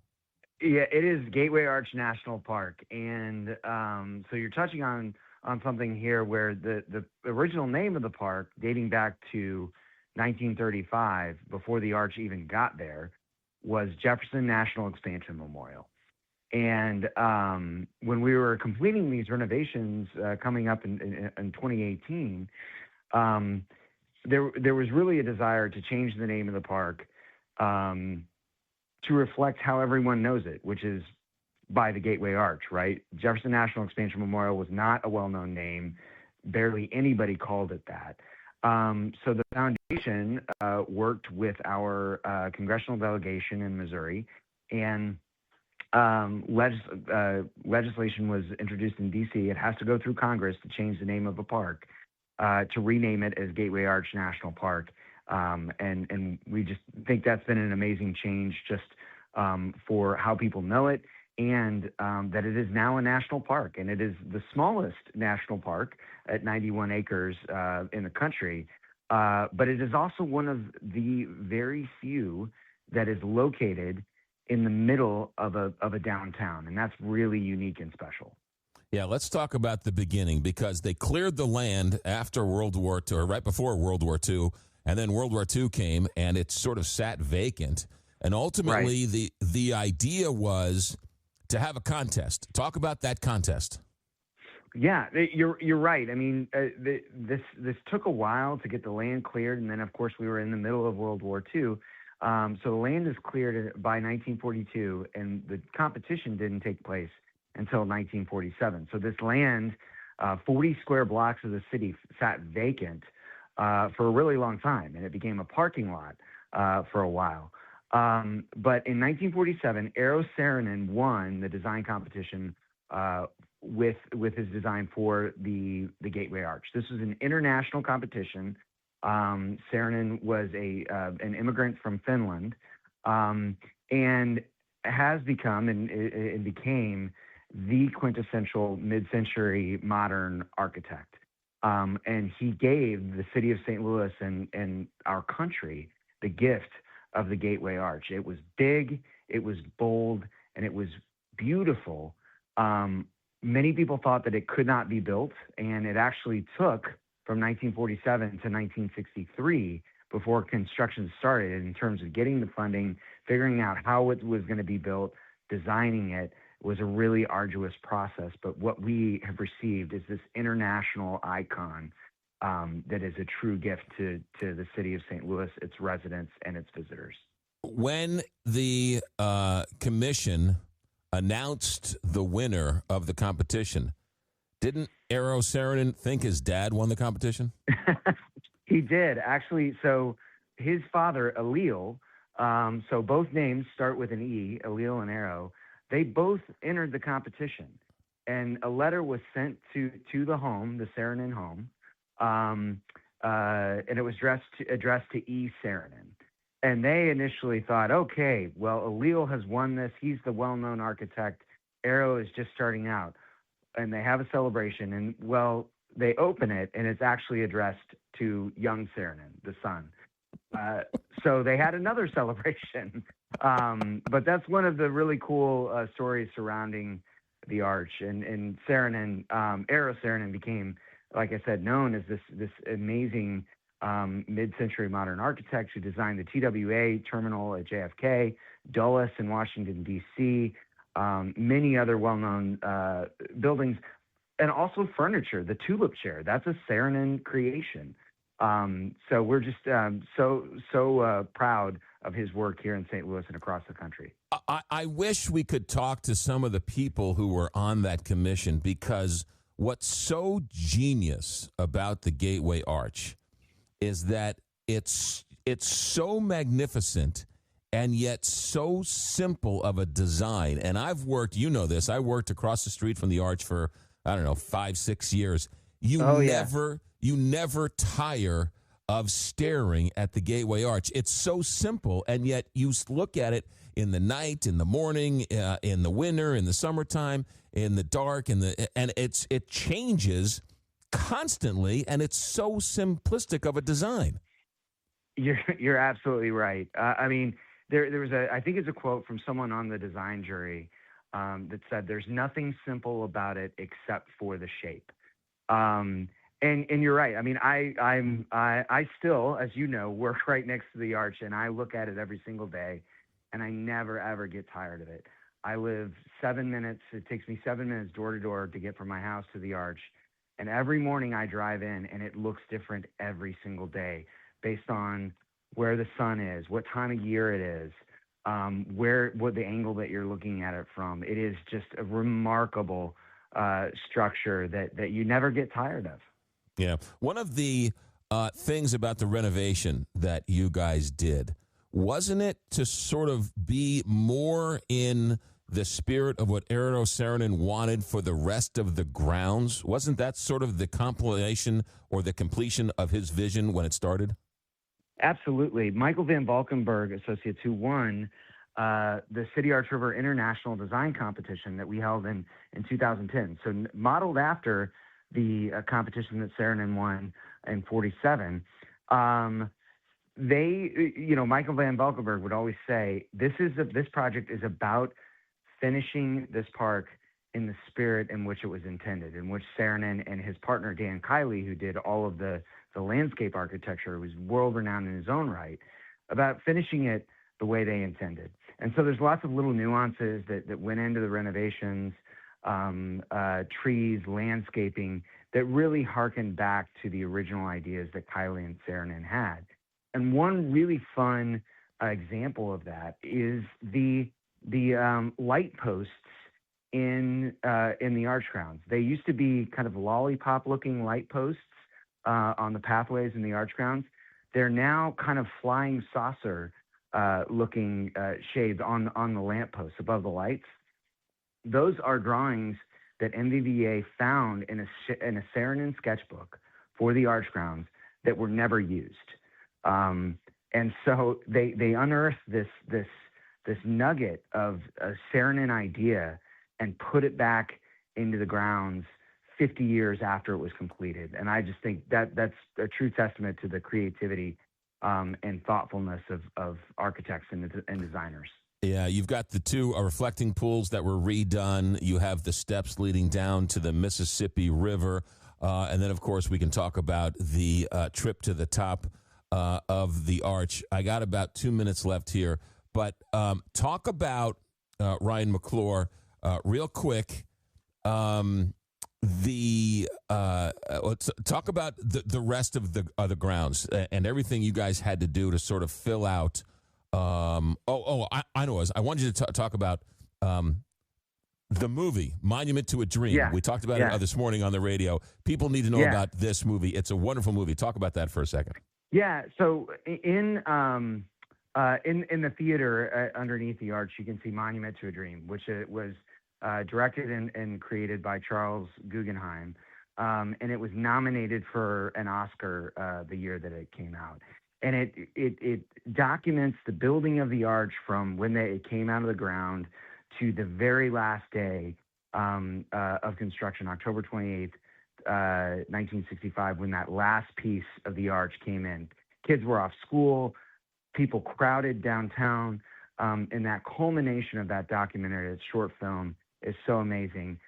Yeah, it is Gateway Arch National Park, and so you're touching on something here where the original name of the park, dating back to 1935, before the arch even got there, was Jefferson National Expansion Memorial. And when we were completing these renovations coming up in 2018, there was really a desire to change the name of the park to reflect how everyone knows it, which is by the Gateway Arch, right? Jefferson National Expansion Memorial was not a well-known name. Barely anybody called it that. So the foundation worked with our congressional delegation in Missouri, and legislation was introduced in D.C. It has to go through Congress to change the name of a park, to rename it as Gateway Arch National Park. And we just think that's been an amazing change just for how people know it, and that it is now a national park. And it is the smallest national park at 91 acres in the country. But it is also one of the very few that is located in the middle of a downtown. And that's really unique and special. Yeah, let's talk about the beginning, because they cleared the land after World War II, or right before World War II, and then World War II came, and it sort of sat vacant. And ultimately, Right. the idea was to have a contest. Talk about that contest. Yeah, you're right. I mean, this took a while to get the land cleared, and then of course we were in the middle of World War II. So the land is cleared by 1942, and the competition didn't take place until 1947. So this land, 40 square blocks of the city, sat vacant for a really long time, and it became a parking lot for a while. But in 1947, Eero Saarinen won the design competition with his design for the Gateway Arch. This was an international competition. Saarinen was an immigrant from Finland, and has become and became the quintessential mid-century modern architect. And he gave the city of St. Louis and our country the gift of the Gateway Arch. It was big, it was bold, and it was beautiful. Many people thought that it could not be built, and it actually took from 1947 to 1963 before construction started in terms of getting the funding, figuring out how it was going to be built, designing it. Was a really arduous process, but what we have received is this international icon that is a true gift to the city of St. Louis, its residents, and its visitors. When the commission announced the winner of the competition, didn't Eero Saarinen think his dad won the competition? He did, actually. So his father, Alil, so both names start with an E, Alil and Eero. They both entered the competition, and a letter was sent to the home, the Saarinen home, and it was addressed to E. Saarinen. And they initially thought, okay, well, Alil has won this. He's the well-known architect. Eero is just starting out. And they have a celebration, and, well, they open it, and it's actually addressed to young Saarinen, the son. So they had another celebration. But that's one of the really cool stories surrounding the arch. And Saarinen, Eero Saarinen became, like I said, known as this amazing mid-century modern architect who designed the TWA terminal at JFK, Dulles in Washington, D.C., many other well-known buildings, and also furniture. The tulip chair, that's a Saarinen creation. So we're just so proud of his work here in St. Louis and across the country. I wish we could talk to some of the people who were on that commission, because what's so genius about the Gateway Arch is that it's so magnificent and yet so simple of a design. And I've worked, you know this, I worked across the street from the arch for, 5-6 years. You never tire of staring at the Gateway Arch. It's so simple, and yet you look at it in the night, in the morning, in the winter, in the summertime, in the dark, and it changes constantly, and it's so simplistic of a design. You're absolutely right. I mean, there was I think it's a quote from someone on the design jury that said, "There's nothing simple about it except for the shape." And you're right. I mean, I still, as you know, work right next to the arch, and I look at it every single day, and I never ever get tired of it. I live 7 minutes. It takes me 7 minutes door to door to get from my house to the arch, and every morning I drive in, and it looks different every single day based on where the sun is, what time of year it is, what the angle that you're looking at it from. It is just a remarkable structure that you never get tired of. Yeah. One of the things about the renovation that you guys did, wasn't it to sort of be more in the spirit of what Eero Saarinen wanted for the rest of the grounds? Wasn't that sort of the compilation or the completion of his vision when it started? Absolutely. Michael Van Valkenburg Associates, who won the City Arch River International Design Competition that we held in 2010. So modeled after the competition that Saarinen won in 47. Michael Van Valkenburg would always say, this project is about finishing this park in the spirit in which it was intended, in which Saarinen and his partner Dan Kiley, who did all of the landscape architecture, was world-renowned in his own right, about finishing it the way they intended. And so there's lots of little nuances that went into the renovations, trees, landscaping, that really harken back to the original ideas that Kiley and Saarinen had. And one really fun example of that is the light posts in the arch grounds. They used to be kind of lollipop-looking light posts on the pathways in the arch grounds. They're now kind of flying saucer looking shades on the lampposts above the lights. Those are drawings that MVVA found in a Saarinen sketchbook for the arch grounds that were never used. And so they unearthed this nugget of a Saarinen idea and put it back into the grounds 50 years after it was completed. And I just think that's a true testament to the creativity and thoughtfulness of architects and designers. Yeah, you've got the two reflecting pools that were redone. You have the steps leading down to the Mississippi River. And then, of course, we can talk about the trip to the top of the arch. I got about 2 minutes left here. But talk about, Ryan McClure, real quick, let's talk about the rest of the grounds and everything you guys had to do to sort of fill out. I know. I wanted you to talk about the movie Monument to a Dream. Yeah. We talked about it this morning on the radio. People need to know about this movie. It's a wonderful movie. Talk about that for a second. Yeah. So in the theater underneath the arch, you can see Monument to a Dream, which was directed and created by Charles Guggenheim, and it was nominated for an Oscar the year that it came out. And it documents the building of the arch from when it came out of the ground to the very last day of construction, October 28th, 1965, when that last piece of the arch came in. Kids were off school, people crowded downtown, and that culmination of that documentary, that short film, is so amazing.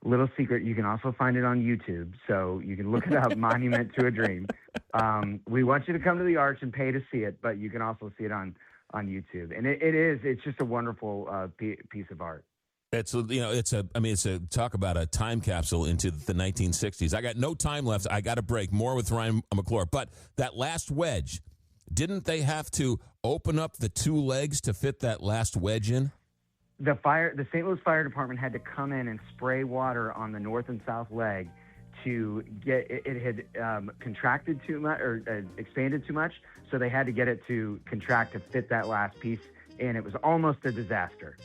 Little secret, you can also find it on YouTube, so you can look it up, Monument to a Dream. We want you to come to the arch and pay to see it, but you can also see it on YouTube. And it's just a wonderful piece of art. It's a talk about a time capsule into the 1960s. I got no time left. I got a break. More with Ryan McClure. But that last wedge, didn't they have to open up the two legs to fit that last wedge in? The St. Louis Fire Department had to come in and spray water on the north and south leg to get it had contracted too much or expanded too much, so they had to get it to contract to fit that last piece in. It was almost a disaster.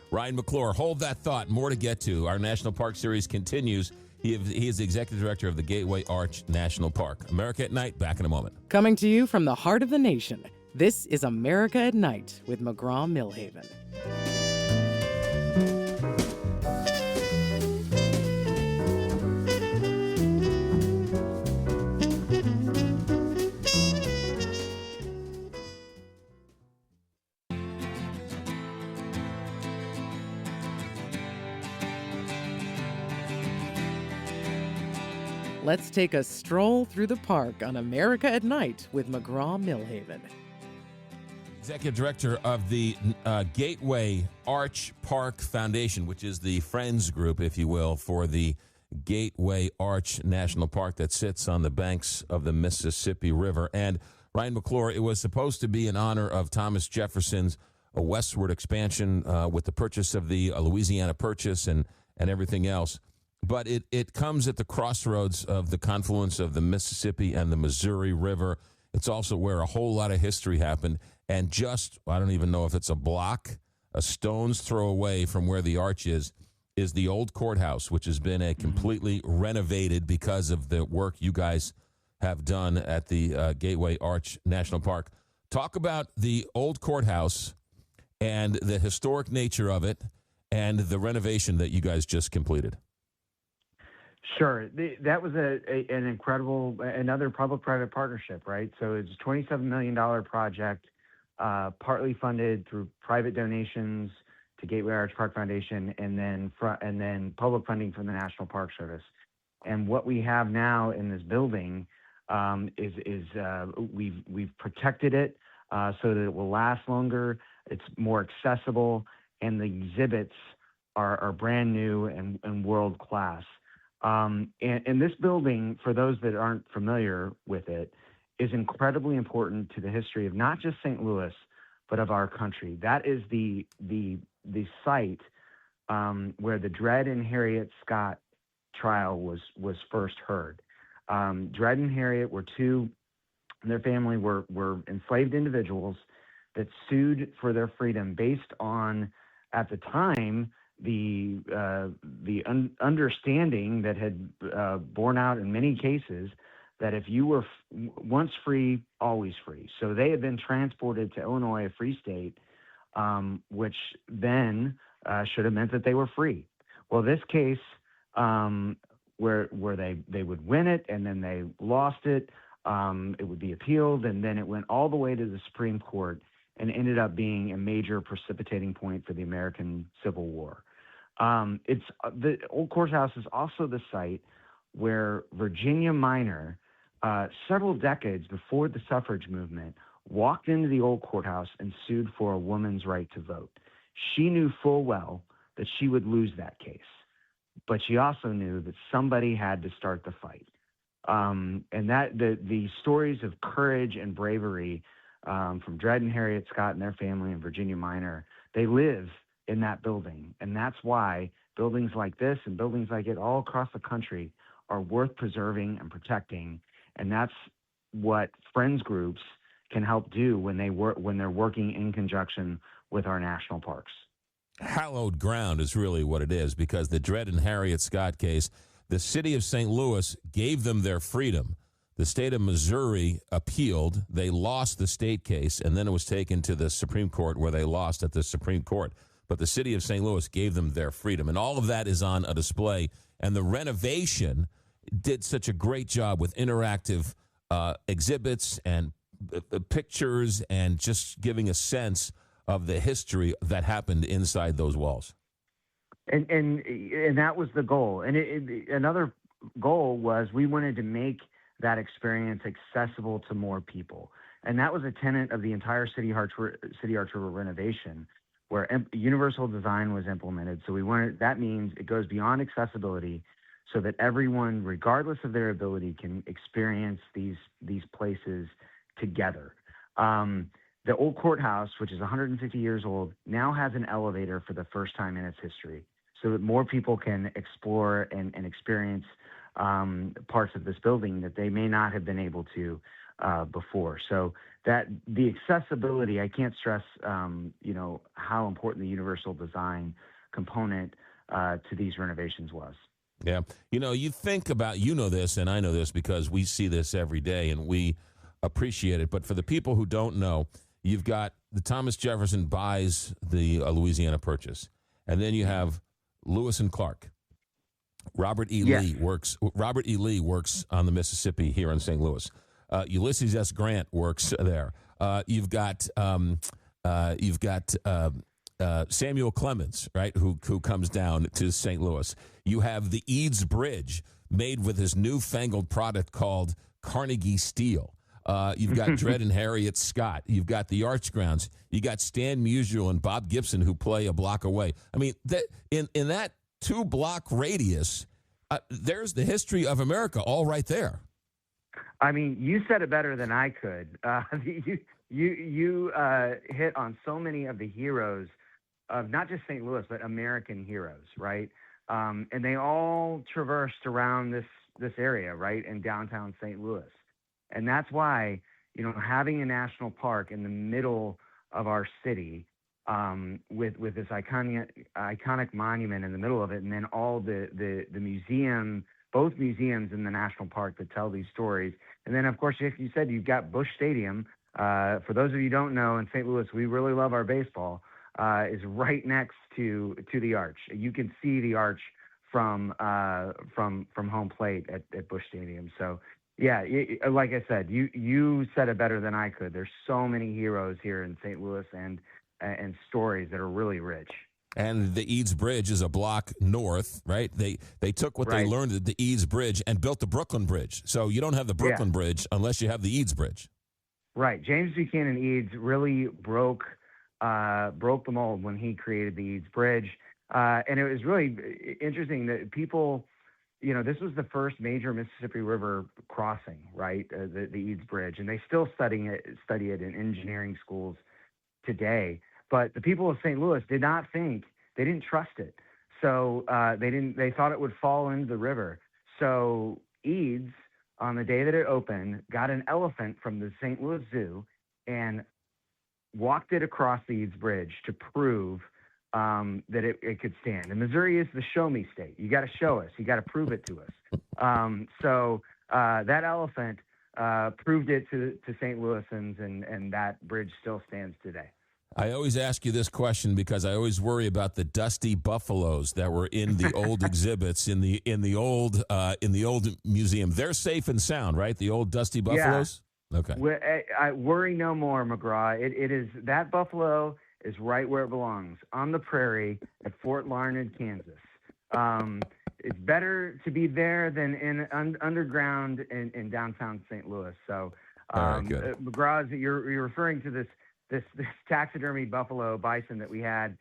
Ryan McClure, hold that thought. More to get to. Our National Park Series continues He is the executive director of the Gateway Arch National Park. America at Night, back in a moment. Coming to you from the heart of the nation, this is America at Night with McGraw Milhaven. Let's take a stroll through the park on America at Night with McGraw Milhaven. Executive Director of the Gateway Arch Park Foundation, which is the friends group, if you will, for the Gateway Arch National Park that sits on the banks of the Mississippi River. And Ryan McClure, it was supposed to be in honor of Thomas Jefferson's westward expansion with the purchase of the Louisiana Purchase and everything else. But it comes at the crossroads of the confluence of the Mississippi and the Missouri River. It's also where a whole lot of history happened. And just, I don't even know if it's a stone's throw away from where the arch is the old courthouse, which has been a completely renovated because of the work you guys have done at the Gateway Arch National Park. Talk about the old courthouse and the historic nature of it and the renovation that you guys just completed. Sure. That was an incredible, another public-private partnership, right? So it's a $27 million project, partly funded through private donations to Gateway Arch Park Foundation, and then public funding from the National Park Service. And what we have now in this building is we've protected it so that it will last longer. It's more accessible, and the exhibits are brand new and world class. And this building, for those that aren't familiar with it, is incredibly important to the history of not just St. Louis, but of our country. That is the site where the Dred and Harriet Scott trial was first heard. Dred and Harriet were their family were enslaved individuals that sued for their freedom based on, at the time, the understanding that had borne out in many cases that if you were once free, always free. So they had been transported to Illinois, a free state, which then should have meant that they were free. Well, this case, where they would win it and then they lost it, it would be appealed, and then it went all the way to the Supreme Court and ended up being a major precipitating point for the American Civil War. It's the old courthouse is also the site where Virginia Minor, several decades before the suffrage movement, walked into the old courthouse and sued for a woman's right to vote. She knew full well that she would lose that case, but she also knew that somebody had to start the fight. And that the stories of courage and bravery from Dred and Harriet Scott and their family and Virginia Minor, they live in that building. And that's why buildings like this and buildings like it all across the country are worth preserving and protecting. And that's what friends groups can help do when they're working in conjunction with our national parks. Hallowed ground is really what it is, because the Dred and Harriet Scott case, the city of St. Louis gave them their freedom. The state of Missouri appealed. They lost the state case, and then it was taken to the Supreme Court, where they lost at the Supreme Court. But the city of St. Louis gave them their freedom, and all of that is on a display. And the renovation did such a great job with interactive exhibits and pictures and just giving a sense of the history that happened inside those walls. And that was the goal. And another goal was we wanted to make that experience accessible to more people. And that was a tenet of the entire City Arch River renovation, where universal design was implemented. So that means it goes beyond accessibility so that everyone, regardless of their ability, can experience these places together. The old courthouse, which is 150 years old, now has an elevator for the first time in its history, so that more people can explore and experience parts of this building that they may not have been able to before. So that the accessibility, I can't stress, how important the universal design component to these renovations was. Yeah. You think about, this, and I know this because we see this every day and we appreciate it. But for the people who don't know, you've got the Thomas Jefferson buys the Louisiana Purchase. And then you have Lewis and Clark. Robert E. Lee works on the Mississippi here in St. Louis. Ulysses S. Grant works there. You've got Samuel Clemens, right, who comes down to St. Louis. You have the Eads Bridge made with this newfangled product called Carnegie Steel. You've got Dred and Harriet Scott. You've got the Arch Grounds. You got Stan Musial and Bob Gibson who play a block away. I mean, in that 2-block radius, there's the history of America all right there. I mean, you said it better than I could. You hit on so many of the heroes of not just St. Louis, but American heroes, right? And they all traversed around this area, right, in downtown St. Louis. And that's why, having a national park in the middle of our city, with this iconic monument in the middle of it, and then all the museum, both museums in the national park that tell these stories. And then, of course, if you said you've got Busch Stadium. For those of you who don't know, in St. Louis, we really love our baseball. Is right next to the Arch. You can see the Arch from home plate at Busch Stadium. So, yeah, like I said, you said it better than I could. There's so many heroes here in St. Louis and stories that are really rich. And the Eads Bridge is a block north, right? They took what they learned at the Eads Bridge and built the Brooklyn Bridge. So you don't have the Brooklyn Bridge unless you have the Eads Bridge. Right. James Buchanan Eads really broke the mold when he created the Eads Bridge. And it was really interesting that people, this was the first major Mississippi River crossing, right? The Eads Bridge. And they still study it in engineering schools today. But the people of St. Louis they didn't trust it. So they thought it would fall into the river. So Eads, on the day that it opened, got an elephant from the St. Louis Zoo and walked it across the Eads Bridge to prove that it could stand. And Missouri is the show me state. You got to show us. You got to prove it to us. So that elephant proved it to St. Louisans, and that bridge still stands today. I always ask you this question because I always worry about the dusty buffaloes that were in the old exhibits in the old museum. They're safe and sound, right? The old dusty buffaloes. Yeah. Okay. I worry no more, McGraw. It is that buffalo is right where it belongs, on the prairie at Fort Larned, Kansas. It's better to be there than in underground in downtown St. Louis. So, McGraw, you're referring to this taxidermy buffalo bison that we had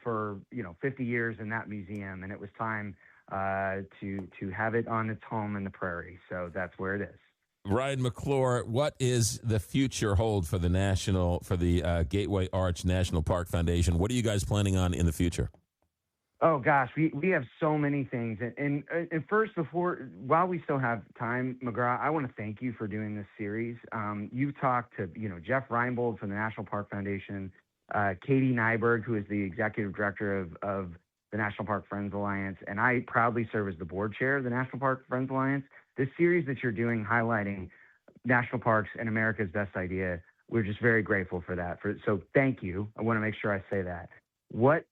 for 50 years in that museum, and it was time to have it on its home in the prairie. So that's where it is. Ryan McClure, what is the future hold for the Gateway Arch National Park Foundation? What are you guys planning on in the future? Oh gosh, we have so many things, and first, while we still have time, McGraw, I want to thank you for doing this series. You've talked to Jeff Reinbold from the National Park Foundation, Katie Nyberg, who is the executive director of the National Park Friends Alliance, and I proudly serve as the board chair of the National Park Friends Alliance. This series that you're doing, highlighting national parks and America's best idea, we're just very grateful for that. So thank you. I want to make sure I say that. What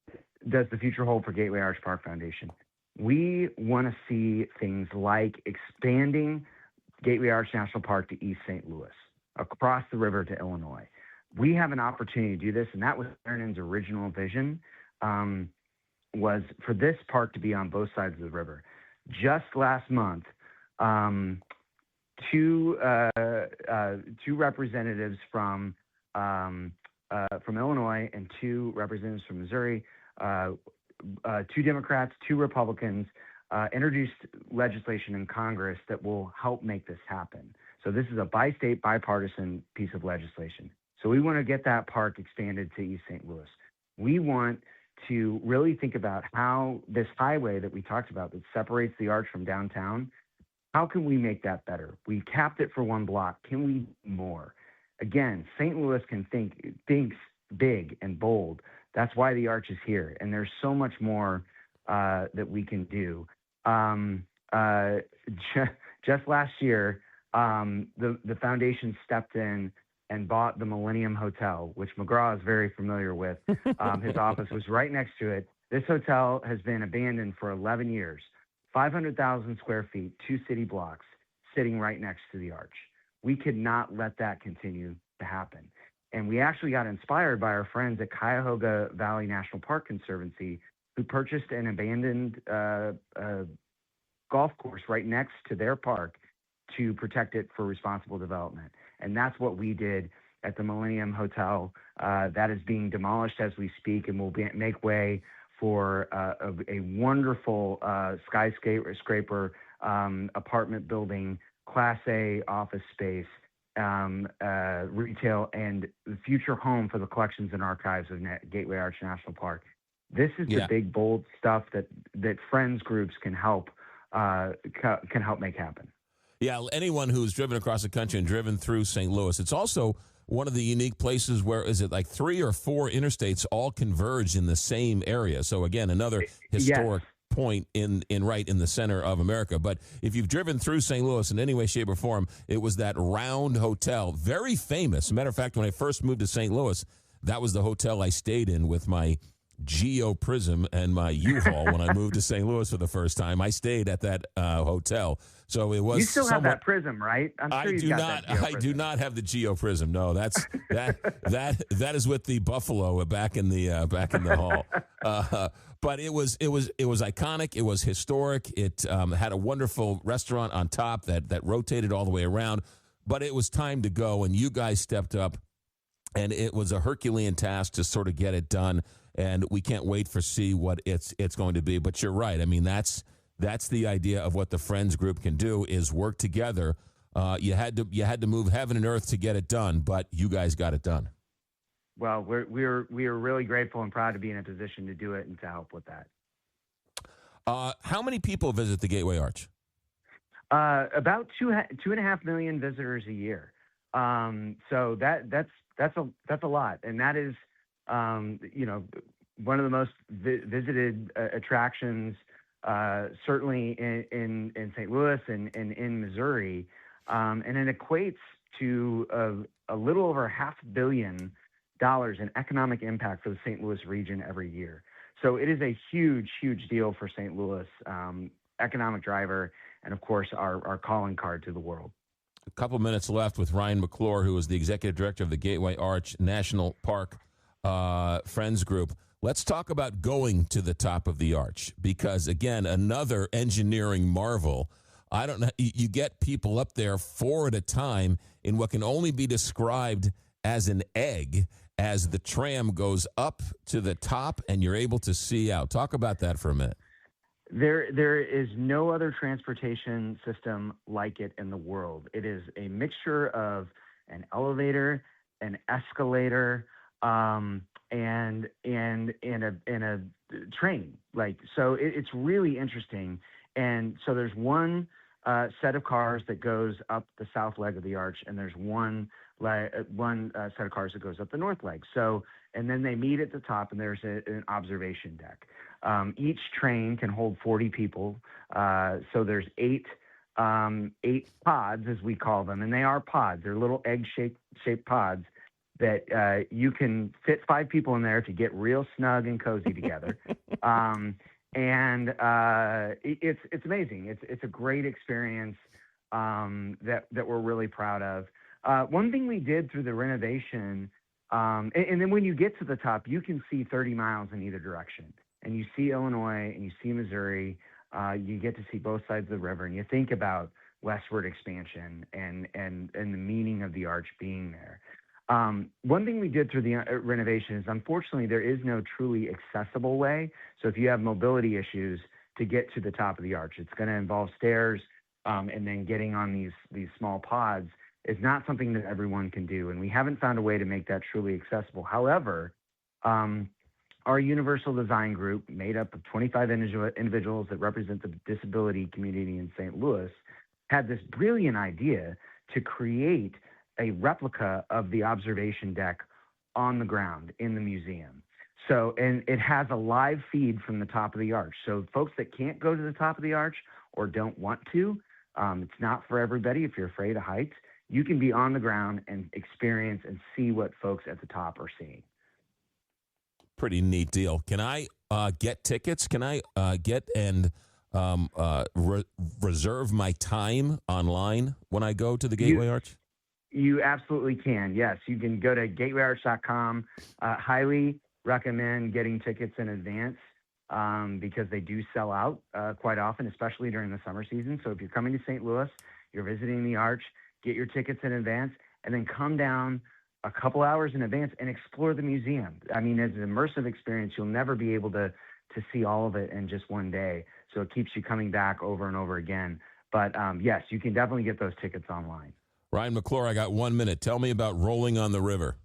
does the future hold for Gateway Arch Park Foundation? We want to see things like expanding Gateway Arch National Park to East St. Louis, across the river to Illinois. We have an opportunity to do this, and that was Aaron's original vision, was for this park to be on both sides of the river. Just last month, two representatives from Illinois and two representatives from Missouri, two Democrats, two Republicans, introduced legislation in Congress that will help make this happen. So this is a bi-state, bipartisan piece of legislation. So we want to get that park expanded to East St. Louis. We want to really think about how this highway that we talked about that separates the Arch from downtown, how can we make that better? We capped it for 1 block. Can we do more? Again, St. Louis thinks big and bold. That's why the Arch is here. And there's so much more that we can do. um, uh, just last year, the foundation stepped in and bought the Millennium Hotel, which McGraw is very familiar with. His office was right next to it. This hotel has been abandoned for 11 years, 500,000 square feet, 2 city blocks, sitting right next to the arch. We could not let that continue to happen. And we actually got inspired by our friends at Cuyahoga Valley National Park Conservancy, who purchased an abandoned golf course right next to their park to protect it for responsible development. And that's what we did at the Millennium Hotel. That is being demolished as we speak and will make way for a wonderful skyscraper apartment building, Class A office space, retail, and the future home for the collections and archives of Gateway Arch National Park. This is the big, bold stuff that friends groups can help make happen. Yeah, anyone who's driven across the country and driven through St. Louis, it's also one of the unique places where, is it like 3 or 4 interstates all converge in the same area? So again, another historic point in the center of America. But if you've driven through St. Louis in any way, shape, or form, it was that round hotel, very famous. As a matter of fact, when I first moved to St. Louis, that was the hotel I stayed in with my Geo Prism and my U-Haul when I moved to St. Louis for the first time. I stayed at that hotel. So it was. You still have that prism, right? I'm sure I do not. I do not have the Geo Prism. No, that's that is with the Buffalo back in the hall. But it was iconic. It was historic. It had a wonderful restaurant on top that rotated all the way around. But it was time to go, and you guys stepped up, and it was a Herculean task to sort of get it done. And we can't wait for see what it's going to be. But you're right. I mean, that's the idea of what the Friends Group can do, is work together. You had to move heaven and earth to get it done, but you guys got it done. Well, we are really grateful and proud to be in a position to do it and to help with that. How many people visit the Gateway Arch? About 2.5 million visitors a year. So that's a lot, and that is one of the most visited attractions, certainly in St. Louis and in Missouri, and it equates to a little over $500 million in economic impact for the St. Louis region every year. So it is a huge, huge deal for St. Louis, economic driver, and of course our calling card to the world. A couple minutes left with Ryan McClure, who is the executive director of the Gateway Arch National Park Friends Group. Let's talk about going to the top of the arch, because again, another engineering marvel. I don't know. You get people up there 4 at a time in what can only be described as an egg, as the tram goes up to the top and you're able to see out. Talk about that for a minute. There is no other transportation system like it in the world. It is a mixture of an elevator, an escalator, and a train. So it's really interesting. And so there's one set of cars that goes up the south leg of the arch, and there's one set of cars that goes up the north leg. So, and then they meet at the top, and there's an observation deck. Each train can hold 40 people. So there's eight pods, as we call them, and they are pods. They're little egg-shaped pods that you can fit 5 people in there to get real snug and cozy together. And it's amazing. It's a great experience that we're really proud of. One thing we did through the renovation, and then when you get to the top, you can see 30 miles in either direction. And you see Illinois and you see Missouri. You get to see both sides of the river, and you think about westward expansion and the meaning of the arch being there. One thing we did through the renovation is, unfortunately, there is no truly accessible way. So if you have mobility issues to get to the top of the arch, it's going to involve stairs, and then getting on these small pods is not something that everyone can do. And we haven't found a way to make that truly accessible. However, our universal design group, made up of 25 individuals that represent the disability community in St. Louis, had this brilliant idea to create a replica of the observation deck on the ground in the museum. So, and it has a live feed from the top of the arch. So folks that can't go to the top of the arch or don't want to, it's not for everybody. If you're afraid of heights, you can be on the ground and experience and see what folks at the top are seeing. Pretty neat deal. Can I get tickets? Can I get and reserve my time online when I go to the Gateway Arch? You absolutely can. Yes, you can go to gatewayarch.com. Highly recommend getting tickets in advance because they do sell out quite often, especially during the summer season. So if you're coming to St. Louis, you're visiting the Arch, get your tickets in advance, and then come down a couple hours in advance and explore the museum. I mean, it's an immersive experience. You'll never be able to see all of it in just one day. So it keeps you coming back over and over again. But yes, you can definitely get those tickets online. Ryan McClure, I got 1 minute. Tell me about Rolling on the River.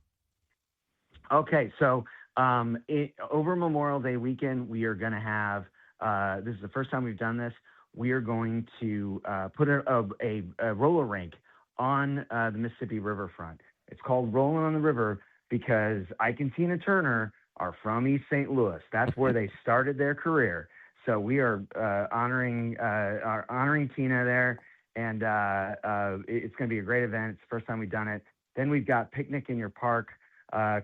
Okay, so over Memorial Day weekend, we are going to have, this is the first time we've done this, we are going to put a roller rink on the Mississippi riverfront. It's called Rolling on the River because Ike and Tina Turner are from East St. Louis. That's where they started their career. So we are honoring Tina there, and it's going to be a great event. It's the first time we've done it. Then we've got Picnic in Your Park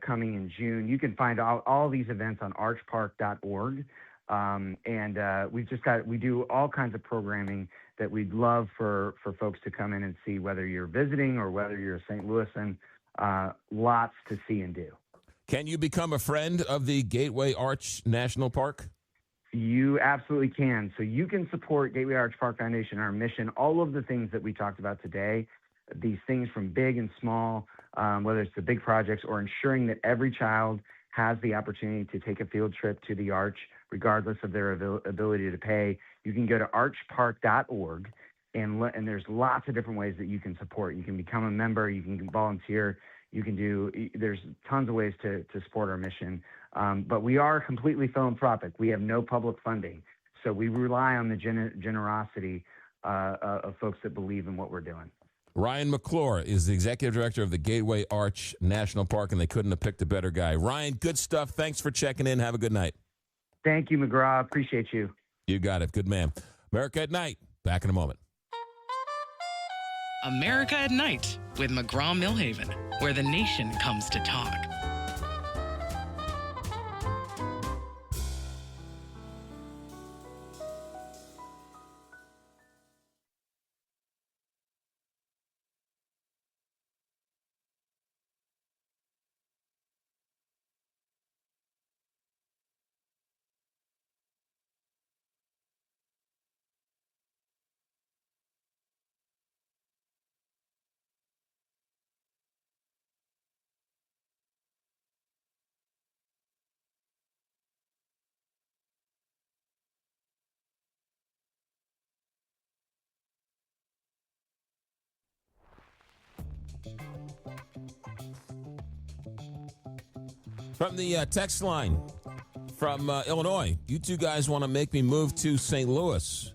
coming in June. You can find all these events on archpark.org. And we do all kinds of programming that we'd love for folks to come in and see, whether you're visiting or whether you're a St. Louisan. Lots to see and do. Can you become a friend of the Gateway Arch National Park? You absolutely can. So you can support Gateway Arch Park Foundation, our mission, all of the things that we talked about today, these things from big and small, whether it's the big projects or ensuring that every child has the opportunity to take a field trip to the Arch, regardless of their ability to pay. You can go to archpark.org, and there's lots of different ways that you can support. You can become a member, you can volunteer, there's tons of ways to support our mission. But we are completely philanthropic. We have no public funding. So we rely on the generosity of folks that believe in what we're doing. Ryan McClure is the executive director of the Gateway Arch National Park, and they couldn't have picked a better guy. Ryan, good stuff. Thanks for checking in. Have a good night. Thank you, McGraw. Appreciate you. You got it. Good man. America at Night. Back in a moment. America at Night with McGraw Milhaven, where the nation comes to talk. From the text line from Illinois, you two guys want to make me move to St. Louis.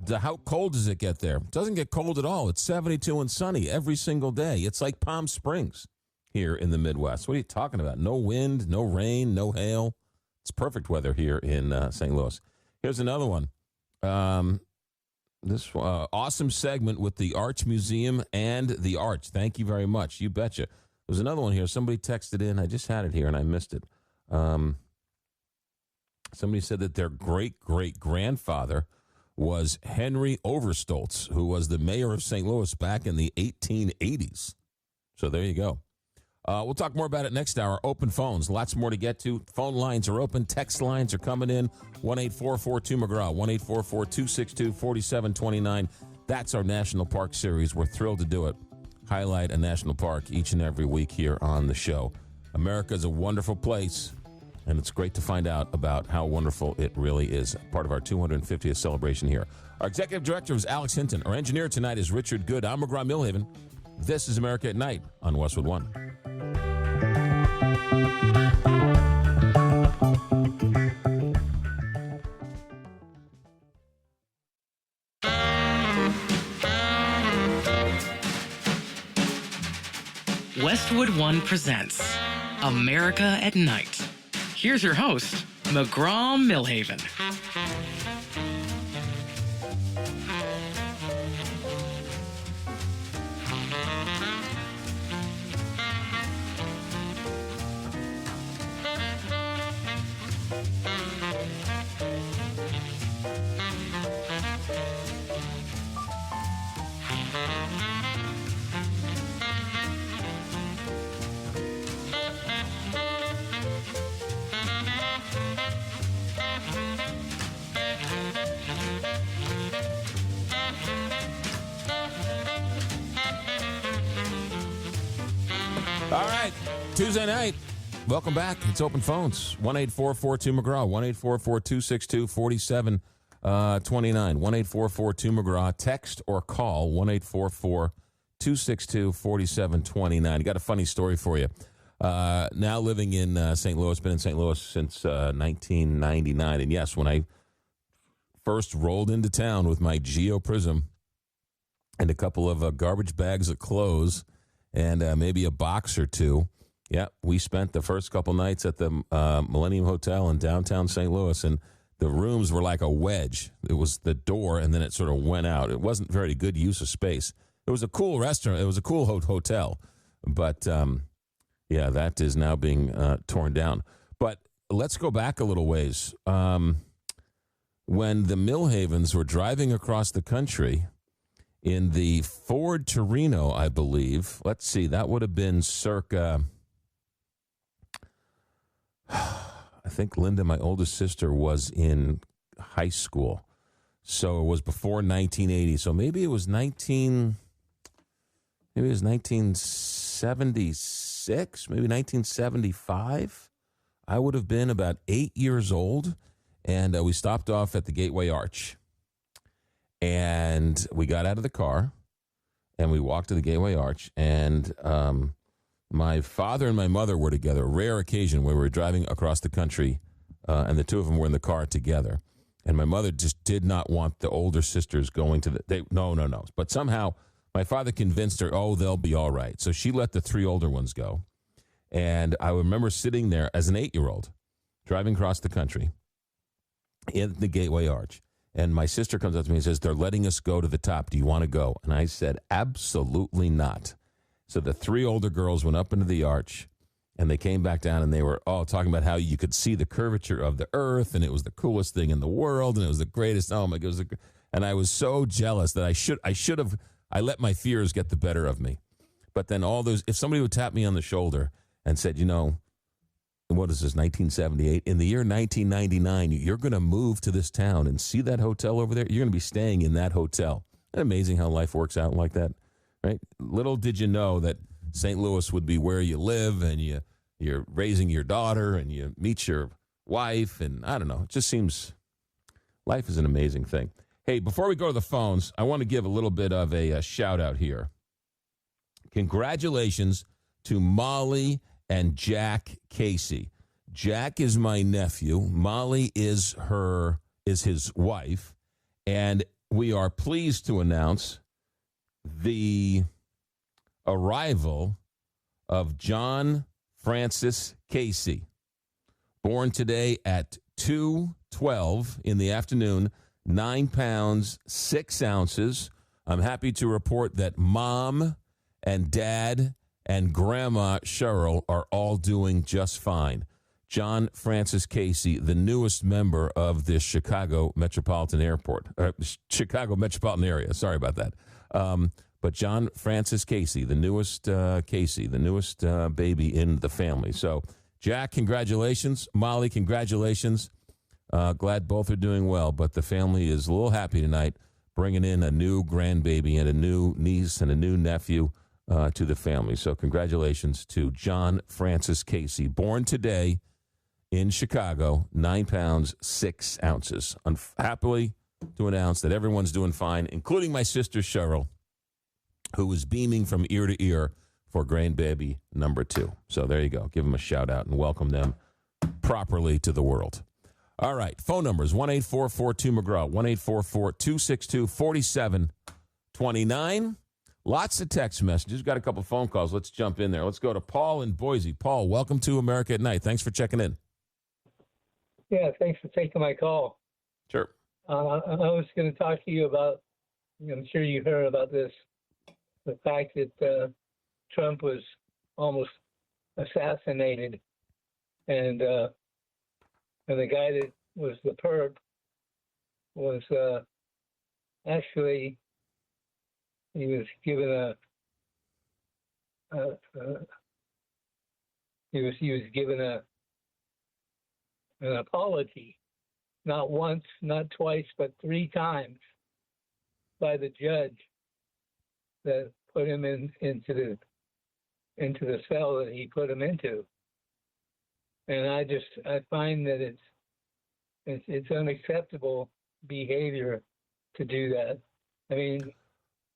How cold does it get there? It doesn't get cold at all. It's 72 and sunny every single day. It's like Palm Springs here in the Midwest. What are you talking about? No wind, no rain, no hail. It's perfect weather here in St. Louis. Here's another one. This awesome segment with the Arch Museum and the Arch. Thank you very much. You betcha. There's another one here. Somebody texted in. I just had it here, and I missed it. Somebody said that their great-great-grandfather was Henry Overstolz, who was the mayor of St. Louis back in the 1880s. So there you go. We'll talk more about it next hour. Open phones. Lots more to get to. Phone lines are open. Text lines are coming in. 1-844-2-McGraw. 1-844-262-4729. That's our National Park Series. We're thrilled to do it. Highlight a national park each and every week here on the show. America is a wonderful place, and it's great to find out about how wonderful it really is. Part of our 250th celebration here. Our executive director is Alex Entin. Our engineer tonight is Richard Good. I'm McGraw Milhaven. This is America at Night on Westwood One. Westwood One presents America at Night Here's your host, McGraw Milhaven. All right, Tuesday night. Welcome back. It's open phones. 1-844-2-McGraw, 1-844-262-4729, 1-844-2-McGraw. Text or call 1-844-262-4729. Got a funny story for you. Now living in St. Louis, been in St. Louis since 1999. And yes, when I first rolled into town with my Geo Prism and a couple of garbage bags of clothes and maybe a box or two. Yeah, we spent the first couple nights at the Millennium Hotel in downtown St. Louis, and the rooms were like a wedge. It was the door, and then it sort of went out. It wasn't very good use of space. It was a cool restaurant. It was a cool hotel, but yeah, that is now being torn down. But let's go back a little ways. When the Milhavens were driving across the country in the Ford Torino, I believe. Let's see, that would have been circa, I think Linda, my oldest sister, was in high school. So it was before 1980. So maybe it was 1976, maybe 1975. I would have been about 8 years old, and we stopped off at the Gateway Arch. And we got out of the car, and we walked to the Gateway Arch, and my father and my mother were together, a rare occasion where we were driving across the country, and the two of them were in the car together. And my mother just did not want the older sisters going to no. But somehow my father convinced her, they'll be all right. So she let the three older ones go. And I remember sitting there as an 8-year-old, driving across the country in the Gateway Arch. And my sister comes up to me and says, they're letting us go to the top. Do you want to go? And I said, absolutely not. So the three older girls went up into the arch, and they came back down, and they were all talking about how you could see the curvature of the earth, and it was the coolest thing in the world, and it was the greatest. Oh, my God. And I was so jealous that I should have let my fears get the better of me. But then if somebody would tap me on the shoulder and said, what is this, 1978? In the year 1999, you're going to move to this town and see that hotel over there. You're going to be staying in that hotel. Isn't it amazing how life works out like that, right? Little did you know that St. Louis would be where you live, and you're raising your daughter, and you meet your wife, and I don't know. It just seems life is an amazing thing. Hey, before we go to the phones, I want to give a little bit of a shout-out here. Congratulations to Molly and Jack Casey. Jack is my nephew. Molly is his wife. And we are pleased to announce the arrival of John Francis Casey, born today at 2:12 in the afternoon, 9 pounds, 6 ounces. I'm happy to report that Mom and Dad and Grandma Cheryl are all doing just fine. John Francis Casey, the newest member of the Chicago Metropolitan Chicago Metropolitan area. Sorry about that. But John Francis Casey, the newest baby in the family. So, Jack, congratulations. Molly, congratulations. Glad both are doing well. But the family is a little happy tonight, bringing in a new grandbaby and a new niece and a new nephew to the family. So congratulations to John Francis Casey, born today in Chicago, 9 pounds, 6 ounces. I'm happily to announce that everyone's doing fine, including my sister Cheryl, who is beaming from ear to ear for grandbaby number 2. So there you go. Give them a shout out and welcome them properly to the world. All right. Phone numbers, 1-844-2-McGraw, 1-844-262-4729. Lots of text messages. Got a couple phone calls. Let's jump in there. Let's go to Paul in Boise. Paul, welcome to America at Night. Thanks for checking in. Yeah, thanks for taking my call. Sure. I was going to talk to you about, I'm sure you heard about this, the fact that Trump was almost assassinated, and the guy that was the perp was actually, he was given an apology, not once, not twice, but 3 times by the judge that put him into the cell that he put him into. And I find that it's unacceptable behavior to do that. I mean,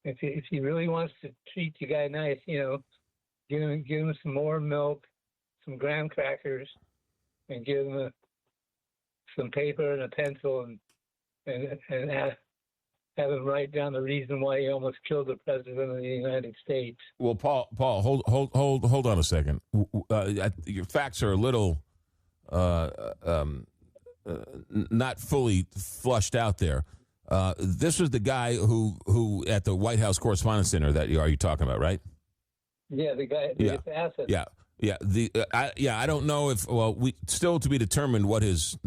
if he really wants to treat the guy nice, give him some more milk, some graham crackers, and give him some paper and a pencil, and have him write down the reason why he almost killed the president of the United States. Well, Paul, hold on a second. Your facts are a little not fully flushed out there. This was the guy who at the White House Correspondent Center that you talking about, right? Yeah, the guy, the assassin. Yeah. I don't know if we still to be determined what his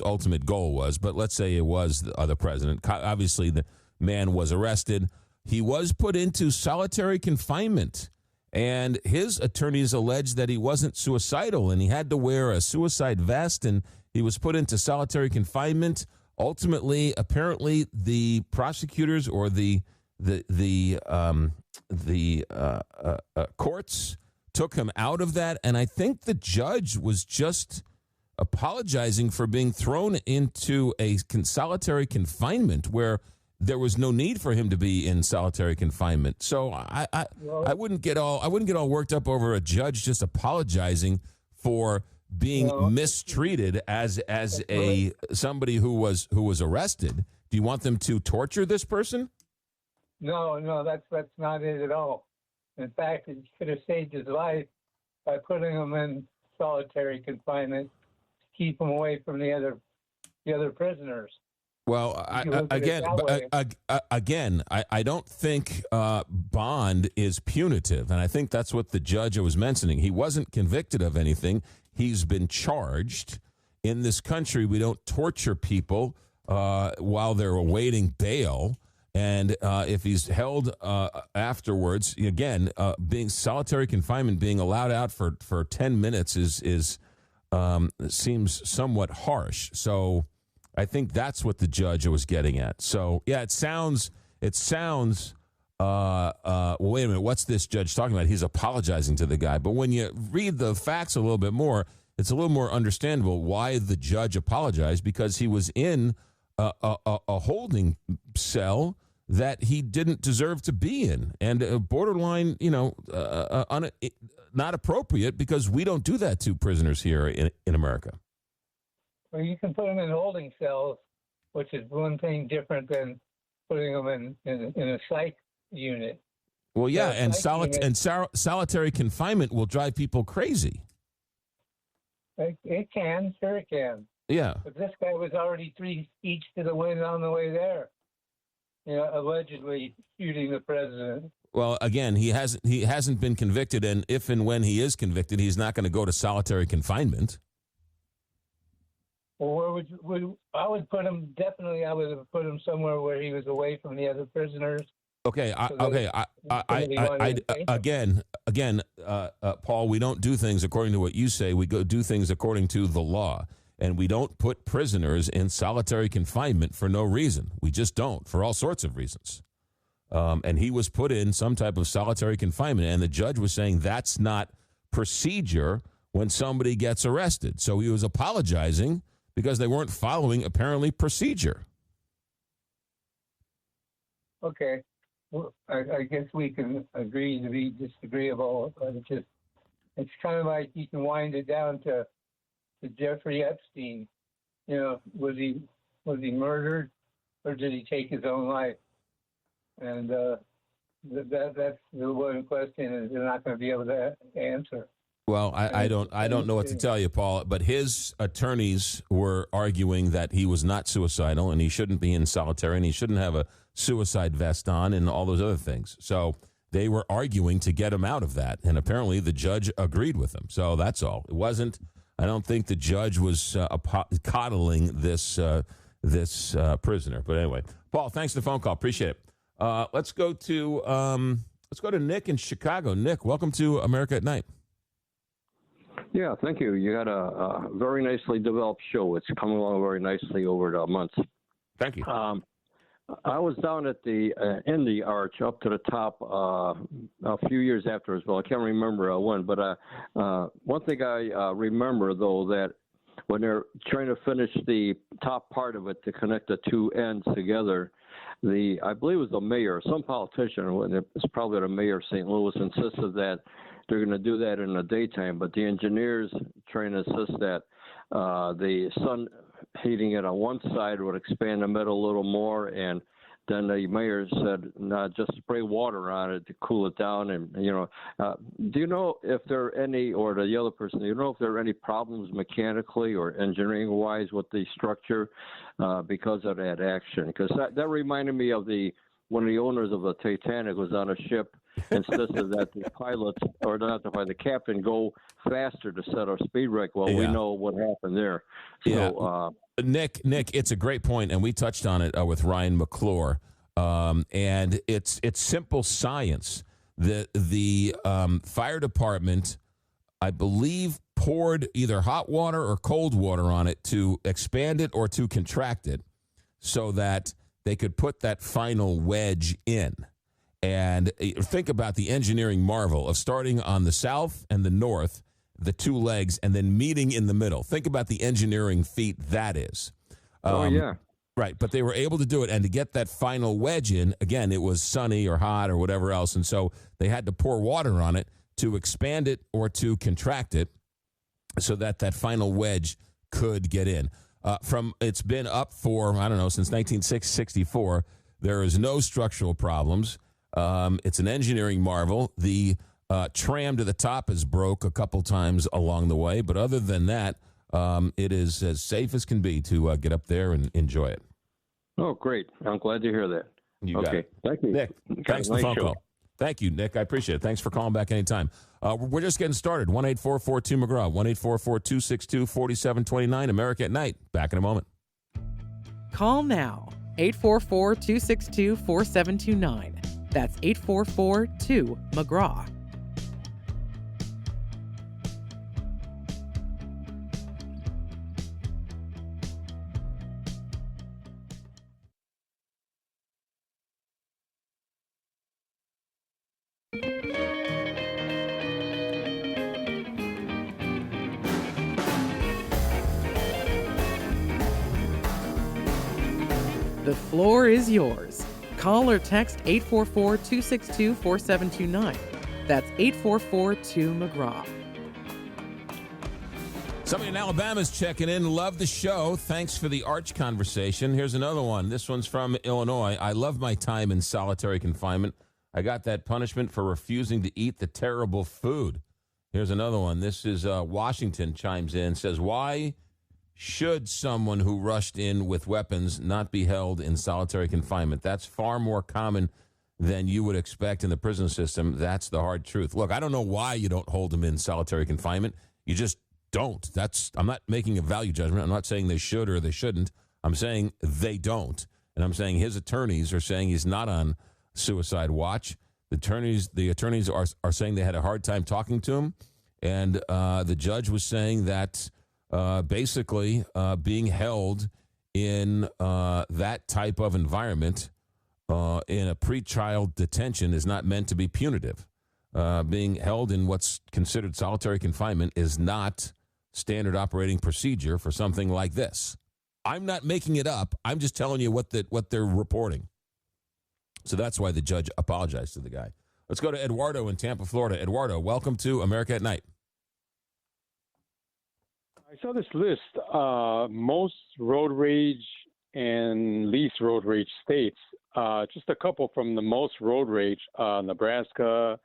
ultimate goal was, but let's say it was the president. Obviously, the man was arrested. He was put into solitary confinement, and his attorneys alleged that he wasn't suicidal and he had to wear a suicide vest, and he was put into solitary confinement. Ultimately, apparently, the prosecutors or the courts took him out of that, and I think the judge was just apologizing for being thrown into a solitary confinement where there was no need for him to be in solitary confinement. So I wouldn't get all worked up over a judge just apologizing for being mistreated as somebody who was arrested. Do you want them to torture this person? No, that's not it at all. In fact, he could have saved his life by putting him in solitary confinement to keep him away from the other prisoners. Well, I don't think bond is punitive, and I think that's what the judge was mentioning. He wasn't convicted of anything. He's been charged. In this country, we don't torture people while they're awaiting bail. And if he's held afterwards, again, being solitary confinement, being allowed out for 10 minutes is seems somewhat harsh. So I think that's what the judge was getting at. So yeah, it sounds. Well, wait a minute. What's this judge talking about? He's apologizing to the guy. But when you read the facts a little bit more, it's a little more understandable why the judge apologized, because he was in a holding cell that he didn't deserve to be in, and borderline, not appropriate, because we don't do that to prisoners here in America. Well, you can put them in holding cells, which is one thing different than putting them in a psych unit. Well, yeah, and solitary confinement will drive people crazy. It can, sure it can. Yeah. But this guy was already 3 feet to the wind on the way there. Allegedly shooting the president. Well, again, he hasn't been convicted, and if and when he is convicted, he's not going to go to solitary confinement. Well, I would put him definitely. I would have put him somewhere where he was away from the other prisoners. Okay, Paul, we don't do things according to what you say. We go do things according to the law. And we don't put prisoners in solitary confinement for no reason. We just don't, for all sorts of reasons. And he was put in some type of solitary confinement, and the judge was saying that's not procedure when somebody gets arrested. So he was apologizing because they weren't following, apparently, procedure. Okay. Well, I guess we can agree to be disagreeable. It's kind of like you can wind it down to Jeffrey Epstein. Was he murdered, or did he take his own life? And that's the one question is they're not going to be able to answer. Well, I don't know what to tell you, Paul, but his attorneys were arguing that he was not suicidal and he shouldn't be in solitary and he shouldn't have a suicide vest on and all those other things. So they were arguing to get him out of that, and apparently the judge agreed with him. So that's all. It wasn't. I don't think the judge was coddling this prisoner. But anyway, Paul, thanks for the phone call. Appreciate it. Let's go to Nick in Chicago. Nick, welcome to America at Night. Yeah, thank you. You had a very nicely developed show. It's coming along very nicely over the months. Thank you. I was down at in the arch up to the top a few years after as well. I can't remember when, but one thing I remember, though, that when they're trying to finish the top part of it to connect the two ends together, I believe it was the mayor, some politician, it's probably the mayor of St. Louis, insisted that they're going to do that in the daytime, but the engineers trying to insist that the sun heating it on one side would expand the metal a little more, and then the mayor said, "No, just spray water on it to cool it down." And do you know if there are any, or the other person, do you know if there are any problems mechanically or engineering-wise with the structure because of that action? Because that reminded me of one of the owners of the Titanic was on a ship, insisted that the pilots, or not the captain, go faster to set our speed brake. Well, we know what happened there. So, Nick, it's a great point, and we touched on it with Ryan McClure. And it's simple science. The fire department, I believe, poured either hot water or cold water on it to expand it or to contract it, so that they could put that final wedge in. And think about the engineering marvel of starting on the south and the north, the two legs, and then meeting in the middle. Think about the engineering feat that is. Right, but they were able to do it, and to get that final wedge in, again, it was sunny or hot or whatever else, and so they had to pour water on it to expand it or to contract it so that that final wedge could get in. It's been up for, I don't know, since 1964. There is no structural problems. It's an engineering marvel. The tram to the top is broke a couple times along the way, but other than that, it is as safe as can be to get up there and enjoy it. Oh, great. I'm glad to hear that. You got it. Thank you. Nick, thanks for the phone call. Thank you, Nick. I appreciate it. Thanks for calling back anytime. We're just getting started. 1-844-2-McGraw, 1-844-262-4729. America at Night. Back in a moment. Call now. 844-262-4729. That's 844-2-McGraw. The floor is yours. Call or text 844-262-4729. That's 844-2-McGraw. Somebody in Alabama's checking in. Love the show. Thanks for the arch conversation. Here's another one. This one's from Illinois. I love my time in solitary confinement. I got that punishment for refusing to eat the terrible food. Here's another one. This is Washington chimes in, says, why should someone who rushed in with weapons not be held in solitary confinement? That's far more common than you would expect in the prison system. That's the hard truth. Look, I don't know why you don't hold them in solitary confinement. You just don't. I'm not making a value judgment. I'm not saying they should or they shouldn't. I'm saying they don't. And I'm saying his attorneys are saying he's not on suicide watch. The attorneys are saying they had a hard time talking to him. And the judge was saying that basically being held in that type of environment in a pretrial detention is not meant to be punitive. Being held in what's considered solitary confinement is not standard operating procedure for something like this. I'm not making it up. I'm just telling you what they're reporting. So that's why the judge apologized to the guy. Let's go to Eduardo in Tampa, Florida. Eduardo, welcome to America at Night. I saw this list. Most road rage and least road rage states. Just a couple from the most road rage: Nebraska,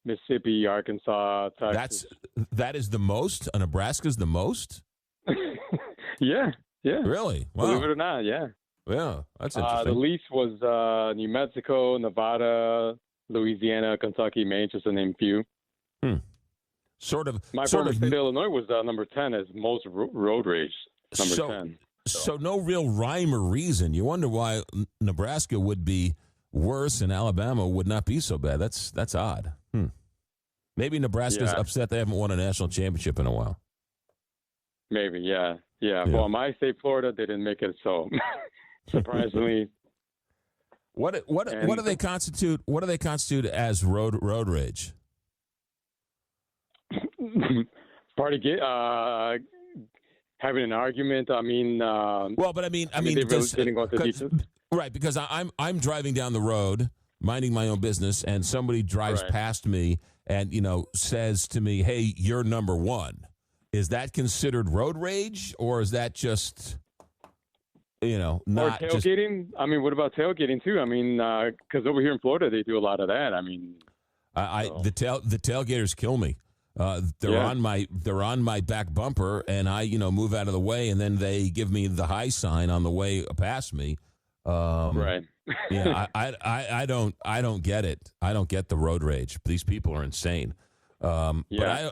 Mississippi, Arkansas, Texas. That is the most? Nebraska's the most? Yeah. Really? Wow. Believe it or not, yeah. Yeah, that's interesting. The least was New Mexico, Nevada, Louisiana, Kentucky, Maine, just to name a few. My former state of Illinois was number 10 as most road rage, number 10. So no real rhyme or reason. You wonder why Nebraska would be worse and Alabama would not be so bad. That's odd. Maybe Nebraska's upset they haven't won a national championship in a while. Maybe, yeah. Well, my state, Florida, they didn't make it, so surprisingly. What do they constitute? What do they constitute as road rage? Having an argument. I mean, right? Because I'm driving down the road, minding my own business, and somebody drives past me and says to me, "Hey, you're number one." Is that considered road rage, or is that just not or tailgating? I mean, what about tailgating too? I mean, because over here in Florida they do a lot of that. I mean, the tailgaters kill me. They're on my back bumper, and I move out of the way, and then they give me the high sign on the way past me. Right. Yeah, I don't get it. I don't get the road rage. These people are insane. But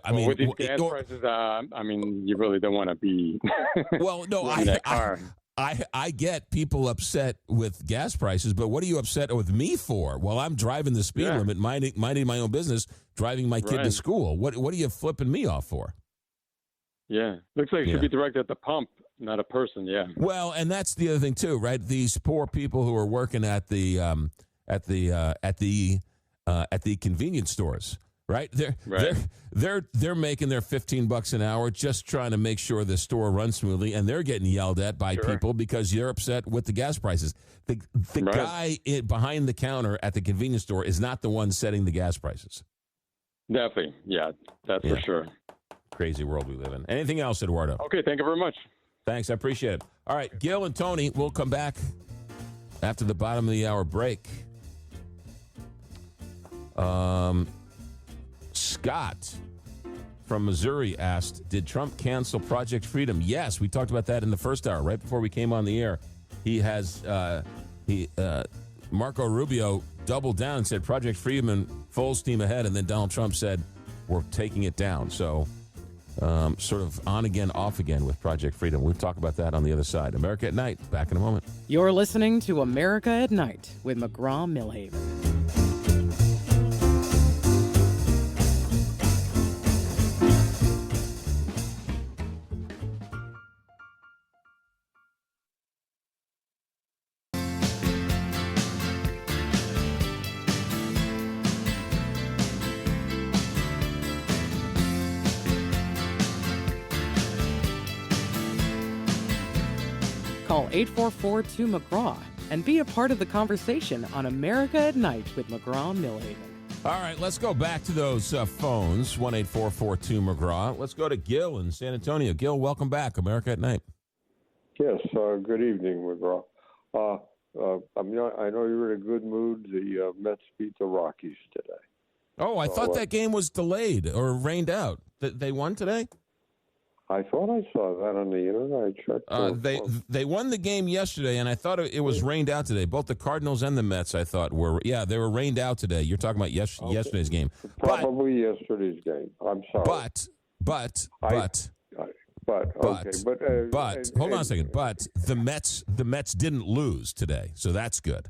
I mean, with these gas prices, I mean, you really don't want to be. Well, no, I get people upset with gas prices, but what are you upset with me for? Well, I'm driving the speed limit, minding my own business, driving my kid to school. What are you flipping me off for? Yeah, looks like it should be directed at the pump, not a person. Yeah. Well, and that's the other thing too, right? These poor people who are working at the convenience stores. Right? They're making their $15 an hour just trying to make sure the store runs smoothly, and they're getting yelled at by people because you're upset with the gas prices. The guy behind the counter at the convenience store is not the one setting the gas prices. Definitely. Yeah, that's for sure. Crazy world we live in. Anything else, Eduardo? Okay, thank you very much. Thanks, I appreciate it. All right, Gil and Tony, we'll come back after the bottom of the hour break. Scott from Missouri asked, did Trump cancel Project Freedom? Yes, we talked about that in the first hour, right before we came on the air. Marco Rubio doubled down and said Project Freedom full steam ahead, and then Donald Trump said, we're taking it down. So sort of on again, off again with Project Freedom. We'll talk about that on the other side. America at Night, back in a moment. You're listening to America at Night with McGraw Milhaven. Call 844-2-McGraw and be a part of the conversation on America at Night with McGraw Milhaven. All right, let's go back to those phones, 1-844-2-McGraw. Let's go to Gil in San Antonio. Gil, welcome back, America at Night. Yes, good evening, McGraw. I know you're in a good mood. The Mets beat the Rockies today. Oh, I thought that game was delayed or rained out. They won today? I thought I saw that on the internet. I checked. They won the game yesterday, and I thought it was rained out today. Both the Cardinals and the Mets, I thought, they were rained out today. You're talking about yesterday's game. Probably yesterday's game. I'm sorry. But hold on a second. But the Mets didn't lose today, so that's good.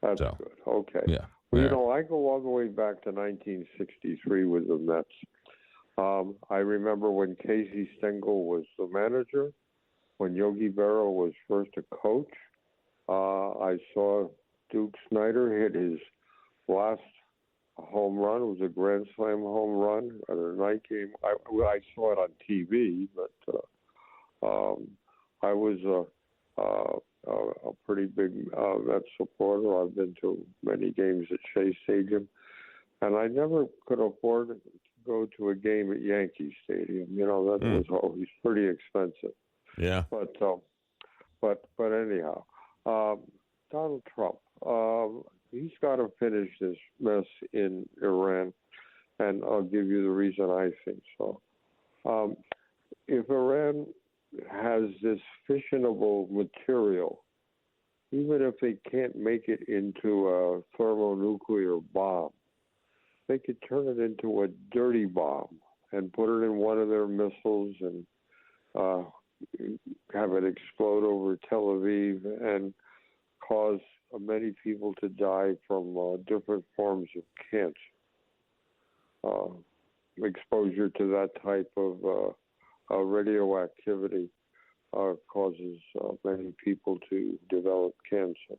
That's good. Okay. Yeah. Well, I go all the way back to 1963 with the Mets. I remember when Casey Stengel was the manager, when Yogi Berra was first a coach. I saw Duke Snider hit his last home run. It was a Grand Slam home run at a night game. I saw it on TV, but I was a pretty big Mets supporter. I've been to many games at Shea Stadium, and I never could afford to go to a game at Yankee Stadium. That was always pretty expensive. Yeah. But anyhow, Donald Trump, he's got to finish this mess in Iran. and I'll give you the reason I think so. If Iran has this fissionable material, even if they can't make it into a thermonuclear bomb, they could turn it into a dirty bomb and put it in one of their missiles and have it explode over Tel Aviv and cause many people to die from different forms of cancer. Exposure to that type of radioactivity causes many people to develop cancer.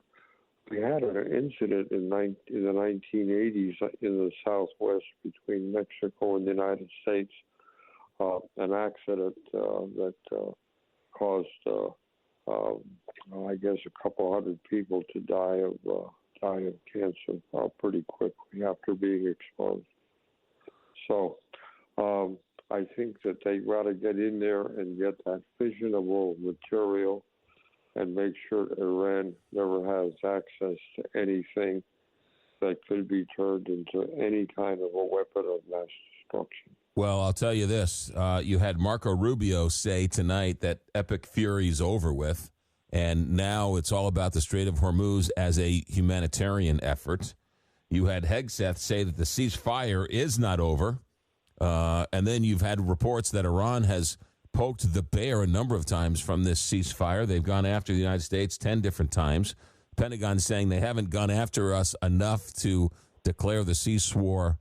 We had an incident in the 1980s in the Southwest between Mexico and the United States, an accident that caused, I guess, a couple hundred people to die of cancer pretty quickly after being exposed. So I think that they got to get in there and get that fissionable material and make sure Iran never has access to anything that could be turned into any kind of a weapon of mass destruction. Well, I'll tell you this. You had Marco Rubio say tonight that epic fury is over with, and now it's all about the Strait of Hormuz as a humanitarian effort. You had Hegseth say that the ceasefire is not over, and then you've had reports that Iran has poked the bear a number of times from this ceasefire. They've gone after the United States 10 different times. Pentagon saying they haven't gone after us enough to declare the ceasefire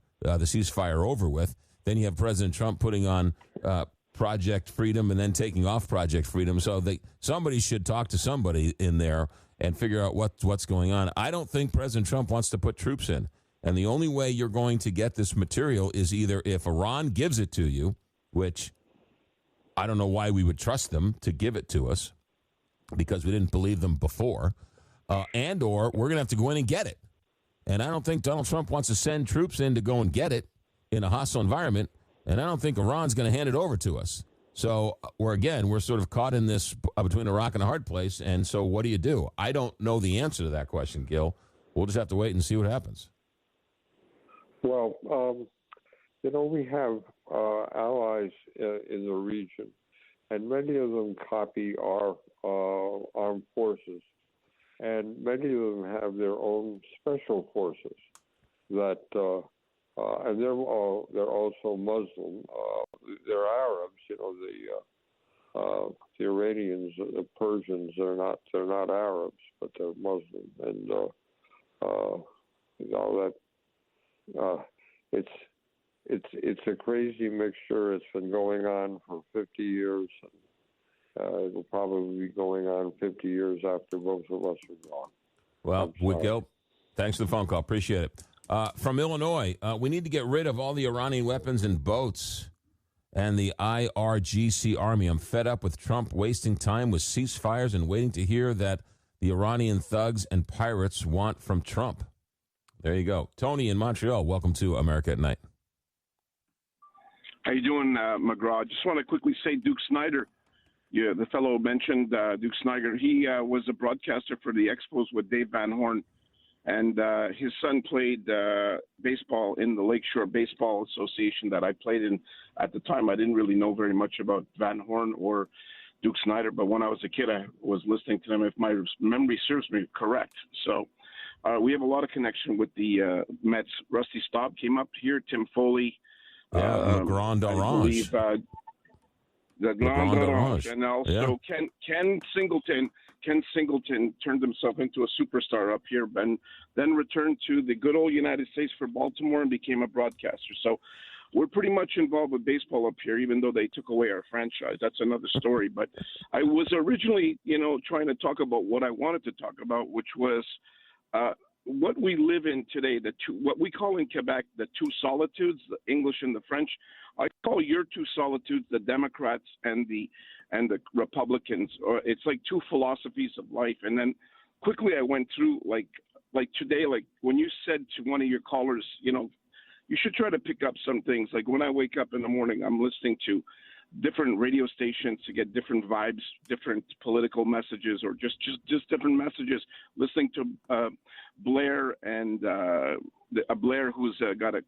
over with. Then you have President Trump putting on Project Freedom and then taking off Project Freedom. So somebody should talk to somebody in there and figure out what's going on. I don't think President Trump wants to put troops in. And the only way you're going to get this material is either if Iran gives it to you, which I don't know why we would trust them to give it to us because we didn't believe them before, and or we're going to have to go in and get it. And I don't think Donald Trump wants to send troops in to go and get it in a hostile environment, and I don't think Iran's going to hand it over to us. So we're sort of caught in this between a rock and a hard place, and so what do? I don't know the answer to that question, Gil. We'll just have to wait and see what happens. Well, we have allies in the region, and many of them copy our armed forces, and many of them have their own special forces that, and they're also Muslim. They're Arabs, the Iranians, the Persians. They're not Arabs, but they're Muslim, and all that. It's a crazy mixture. It's been going on for 50 years. It will probably be going on 50 years after both of us are gone. Well, Gil, thanks for the phone call. Appreciate it. From Illinois, we need to get rid of all the Iranian weapons and boats and the IRGC army. I'm fed up with Trump wasting time with ceasefires and waiting to hear that the Iranian thugs and pirates want from Trump. There you go. Tony in Montreal, welcome to America at Night. How you doing, McGraw? Just want to quickly say Duke Snyder, the fellow mentioned, Duke Snyder, he was a broadcaster for the Expos with Dave Van Horn, and his son played baseball in the Lakeshore Baseball Association that I played in. At the time, I didn't really know very much about Van Horn or Duke Snyder, but when I was a kid, I was listening to them, if my memory serves me correct. So we have a lot of connection with the Mets. Rusty Staub came up here, Tim Foley. Le Grand Orange. The Grand Orange. And also Ken Singleton. Ken Singleton turned himself into a superstar up here and then returned to the good old United States for Baltimore and became a broadcaster. So we're pretty much involved with baseball up here, even though they took away our franchise. That's another story. But I was originally, trying to talk about what I wanted to talk about, which was what we live in today, what we call in Quebec the two solitudes, the English and the French. I call your two solitudes the Democrats and the Republicans. Or it's like two philosophies of life. And then quickly I went through like today, like when you said to one of your callers, you should try to pick up some things. Like when I wake up in the morning, I'm listening to different radio stations to get different vibes, different political messages, or just different messages. Listening to Blair and Blair, who's got a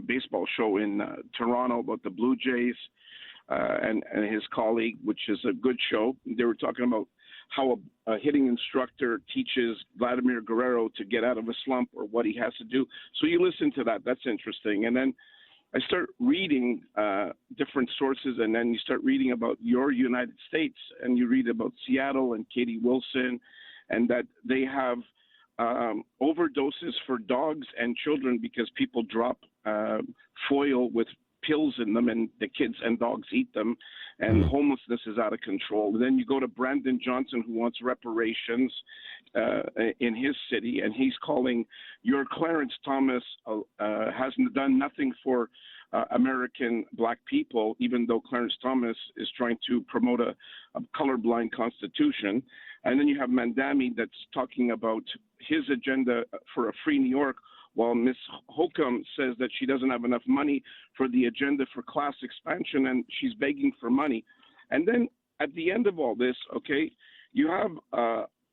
baseball show in Toronto about the Blue Jays and his colleague, which is a good show. They were talking about how a hitting instructor teaches Vladimir Guerrero to get out of a slump or what he has to do. So you listen to that. That's interesting. And then I start reading different sources, and then you start reading about your United States, and you read about Seattle and Katie Wilson, and that they have overdoses for dogs and children because people drop foil with pills in them, and the kids and dogs eat them, and homelessness is out of control. And then you go to Brandon Johnson, who wants reparations in his city, and he's calling your Clarence Thomas hasn't done nothing for American black people, even though Clarence Thomas is trying to promote a colorblind constitution. And then you have Mandami that's talking about his agenda for a free New York, while Ms. Holcomb says that she doesn't have enough money for the agenda for class expansion, and she's begging for money. And then at the end of all this, okay, you have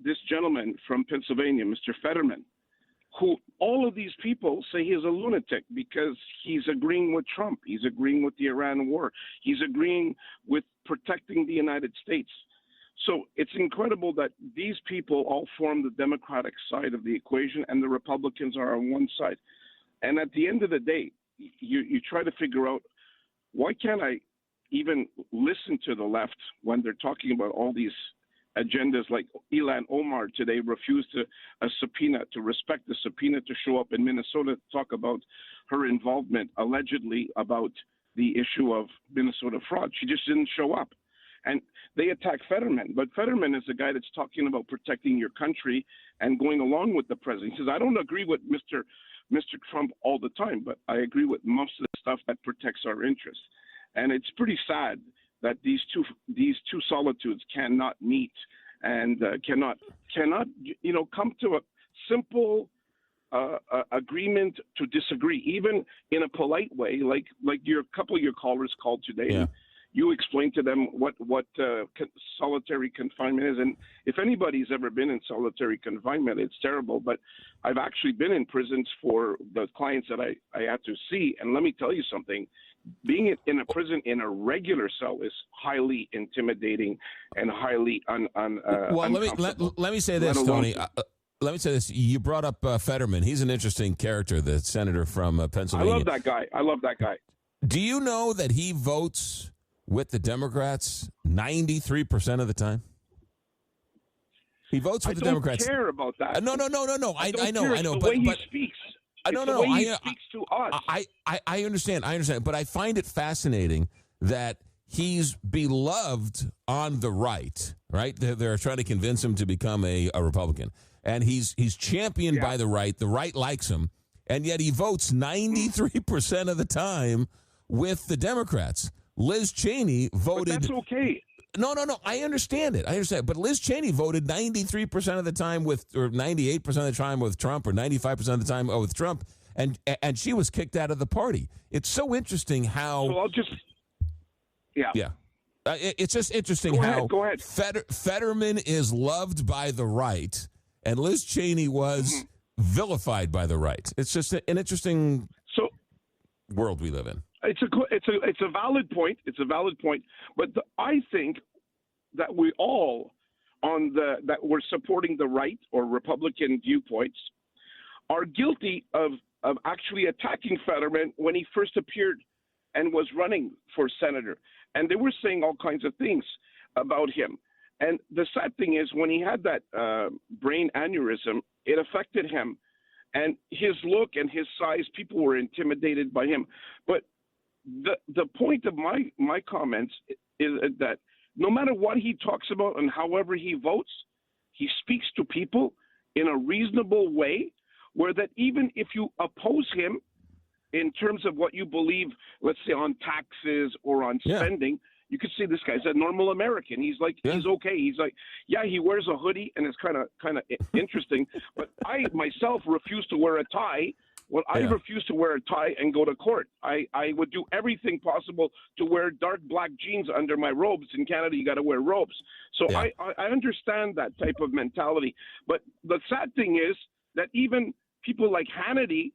this gentleman from Pennsylvania, Mr. Fetterman, who all of these people say he's a lunatic because he's agreeing with Trump. He's agreeing with the Iran war. He's agreeing with protecting the United States. So it's incredible that these people all form the Democratic side of the equation and the Republicans are on one side. And at the end of the day, you try to figure out, why can't I even listen to the left when they're talking about all these agendas? Like Ilhan Omar today refused a subpoena, to respect the subpoena, to show up in Minnesota to talk about her involvement, allegedly, about the issue of Minnesota fraud. She just didn't show up. And they attack Fetterman. But Fetterman is the guy that's talking about protecting your country and going along with the president. He says, I don't agree with Mr. Trump all the time, but I agree with most of the stuff that protects our interests. And it's pretty sad that these two solitudes cannot meet and cannot come to a simple agreement to disagree, even in a polite way, like a couple of your callers called today. Yeah. You explain to them what solitary confinement is. And if anybody's ever been in solitary confinement, it's terrible. But I've actually been in prisons for the clients that I had to see. And let me tell you something. Being in a prison in a regular cell is highly intimidating and highly uncomfortable. Let me say this, Tony. Let me say this. You brought up Fetterman. He's an interesting character, the senator from Pennsylvania. I love that guy. Do you know that he votes with the Democrats 93% of the time? He votes with the Democrats. I don't care about that. No. I know. The way he speaks. The way he speaks to us. I understand. But I find it fascinating that he's beloved on the right, right? They're trying to convince him to become a Republican. And he's championed by the right. The right likes him. And yet he votes 93% of the time with the Democrats. Liz Cheney voted. But that's okay. No. I understand it. But Liz Cheney voted 93% of the time with, or 98% of the time with Trump, or 95% of the time with Trump, and she was kicked out of the party. It's so interesting how. So I'll just. Yeah. It's just interesting Go ahead. Fetterman is loved by the right, and Liz Cheney was vilified by the right. It's just an interesting world we live in. It's a valid point. It's a valid point. But I think that we all that we're supporting the right or Republican viewpoints are guilty of actually attacking Fetterman when he first appeared and was running for senator. And they were saying all kinds of things about him. And the sad thing is, when he had that brain aneurysm, it affected him. And his look and his size, people were intimidated by him. But the point of my comments is that no matter what he talks about and however he votes, he speaks to people in a reasonable way, where that even if you oppose him in terms of what you believe, let's say on taxes or on spending, you could say this guy's a normal American. He's like, he's okay. He's like, he wears a hoodie and it's kind of interesting. But I myself refuse to wear a tie. Well, I refuse to wear a tie and go to court. I would do everything possible to wear dark black jeans under my robes. In Canada, you got to wear robes. So I understand that type of mentality. But the sad thing is that even people like Hannity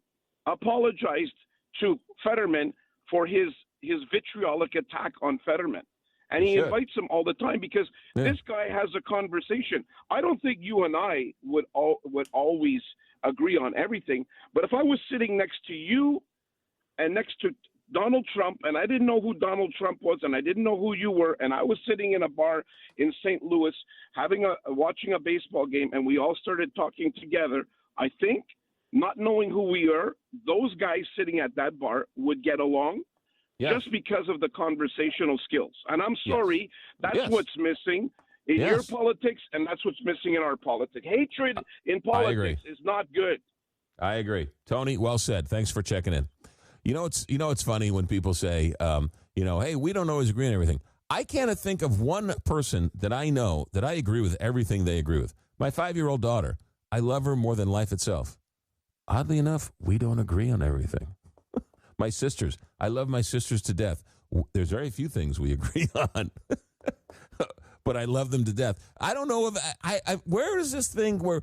apologized to Fetterman for his vitriolic attack on Fetterman. And he invites him all the time because this guy has a conversation. I don't think you and I would always agree on everything. But if I was sitting next to you and next to Donald Trump, and I didn't know who Donald Trump was, and I didn't know who you were, and I was sitting in a bar in St. Louis watching a baseball game, and we all started talking together, I think, not knowing who we are, those guys sitting at that bar would get along. Yes. Just because of the conversational skills. And I'm sorry, that's what's missing in your politics, and that's what's missing in our politics. Hatred in politics is not good. I agree. Tony, well said. Thanks for checking in. It's funny when people say, hey, we don't always agree on everything. I can't think of one person that I know that I agree with everything they agree with. My 5-year-old daughter, I love her more than life itself. Oddly enough, we don't agree on everything. My sisters, I love my sisters to death. There's very few things we agree on, but I love them to death. I don't know if where is this thing where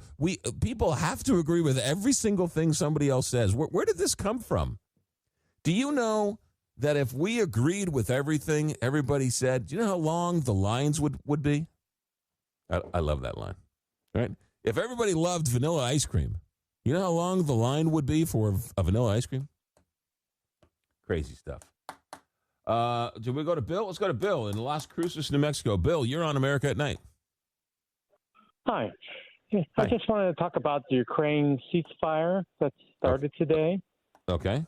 people have to agree with every single thing somebody else says? Where did this come from? Do you know that if we agreed with everything everybody said, do you know how long the lines would be? I love that line, right? If everybody loved vanilla ice cream, you know how long the line would be for a vanilla ice cream? Crazy stuff. Do we go to Bill? Let's go to Bill in Las Cruces, New Mexico. Bill, you're on America at Night. Hi. I just wanted to talk about the Ukraine ceasefire that started today. Okay.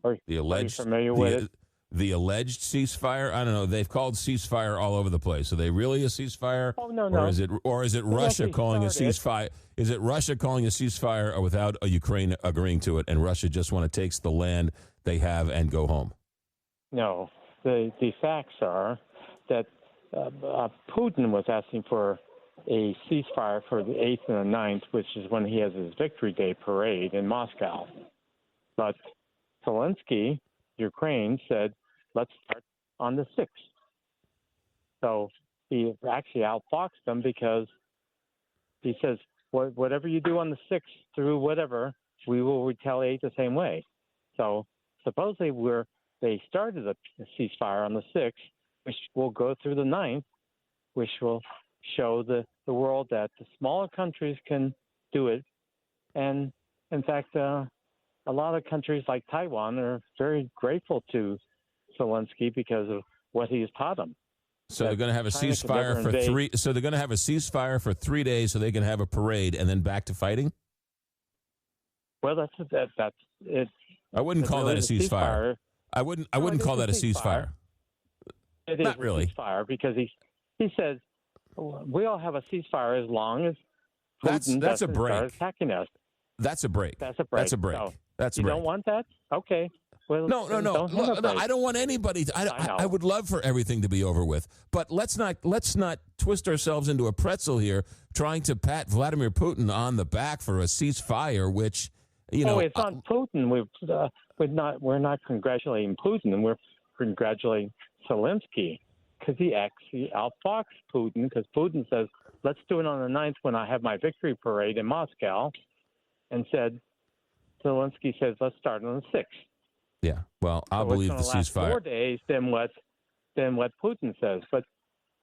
Are you familiar with it? The alleged ceasefire? I don't know. They've called ceasefire all over the place. Are they really a ceasefire? Oh, no. Or is it Russia calling a ceasefire? Is it Russia calling a ceasefire without Ukraine agreeing to it, and Russia just want to take the land they have and go home? No. The facts are that Putin was asking for a ceasefire for the 8th and the 9th, which is when he has his Victory Day parade in Moscow. But Zelensky, Ukraine, said, let's start on the 6th. So he actually outfoxed them because he says, whatever you do on the 6th through whatever, we will retaliate the same way. So supposedly they started a ceasefire on the 6th, which will go through the 9th, which will show the world that the smaller countries can do it. And in fact, a lot of countries like Taiwan are very grateful to Zelensky because of what he has taught them. So they're going to have a ceasefire for 3. So they're going to have a ceasefire for 3 days, so they can have a parade and then back to fighting. Well, that's it. I wouldn't call that a ceasefire. I wouldn't call that a ceasefire. It is not really a ceasefire because he says we all have a ceasefire as long as Putin that's a break. Start attacking us. That's a break. That's a break. That's a break. So that's a you break. don't want that? Okay. Well, no. Look, I don't want anybody to. I would love for everything to be over with, but let's not twist ourselves into a pretzel here, trying to pat Vladimir Putin on the back for a ceasefire, which it's on Putin. We're not congratulating Putin. We're congratulating Zelensky because he outfoxed Putin because Putin says, let's do it on the 9th when I have my victory parade in Moscow, and Zelensky says, let's start on the 6th. Yeah, well, I'll believe the ceasefire. 4 days than what Putin says, but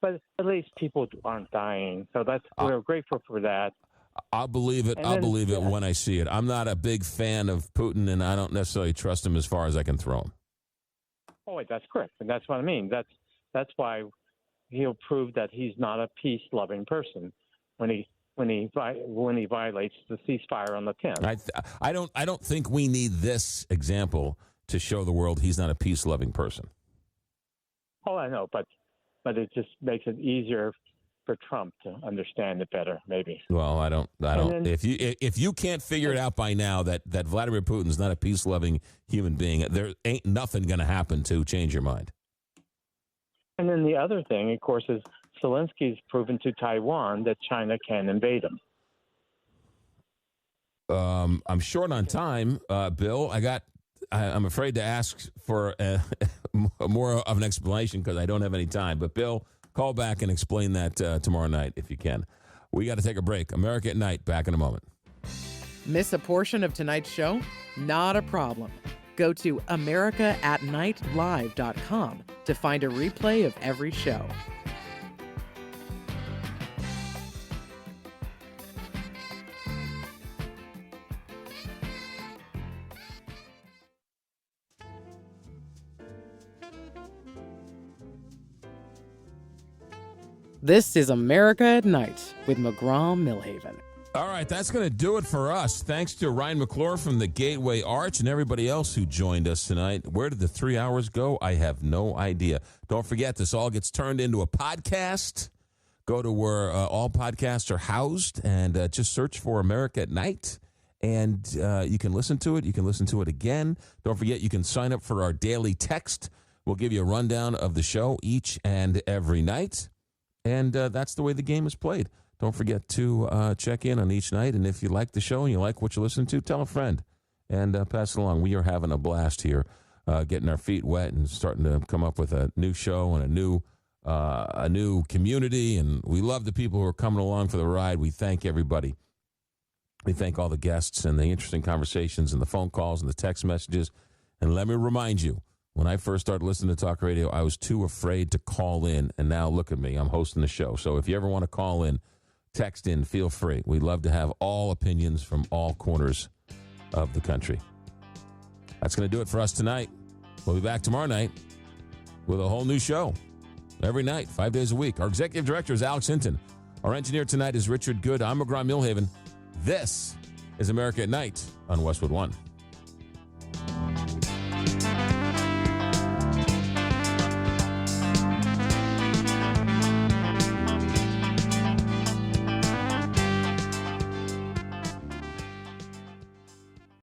at least people aren't dying, so we're grateful for that. I'll believe it. I'll believe it when I see it. I'm not a big fan of Putin, and I don't necessarily trust him as far as I can throw him. Oh, wait, that's correct, and that's what I mean. That's why he'll prove that he's not a peace-loving person when he violates the ceasefire on the 10th. I don't think we need this example to show the world he's not a peace-loving person. Oh, I know, but it just makes it easier for Trump to understand it better, maybe. Well, I don't. If you can't figure it out by now that Vladimir Putin's not a peace-loving human being, there ain't nothing going to happen to change your mind. And then the other thing, of course, is Zelensky's proven to Taiwan that China can invade him. I'm short on time, Bill. I'm afraid to ask for more of an explanation because I don't have any time. But, Bill, call back and explain that tomorrow night if you can. We got to take a break. America at Night, back in a moment. Miss a portion of tonight's show? Not a problem. Go to americaatnightlive.com to find a replay of every show. This is America at Night with McGraw Milhaven. All right, that's going to do it for us. Thanks to Ryan McClure from the Gateway Arch and everybody else who joined us tonight. Where did the 3 hours go? I have no idea. Don't forget, this all gets turned into a podcast. Go to where all podcasts are housed and just search for America at Night. And you can listen to it. You can listen to it again. Don't forget, you can sign up for our daily text. We'll give you a rundown of the show each and every night. And that's the way the game is played. Don't forget to check in on each night. And if you like the show and you like what you listen to, tell a friend and pass it along. We are having a blast here, getting our feet wet and starting to come up with a new show and a new community. And we love the people who are coming along for the ride. We thank everybody. We thank all the guests and the interesting conversations and the phone calls and the text messages. And let me remind you, when I first started listening to talk radio, I was too afraid to call in. And now look at me. I'm hosting the show. So if you ever want to call in, text in, feel free. We'd love to have all opinions from all corners of the country. That's going to do it for us tonight. We'll be back tomorrow night with a whole new show. Every night, 5 days a week. Our executive director is Alex Entin. Our engineer tonight is Richard Good. I'm McGraw Milhaven. This is America at Night on Westwood One.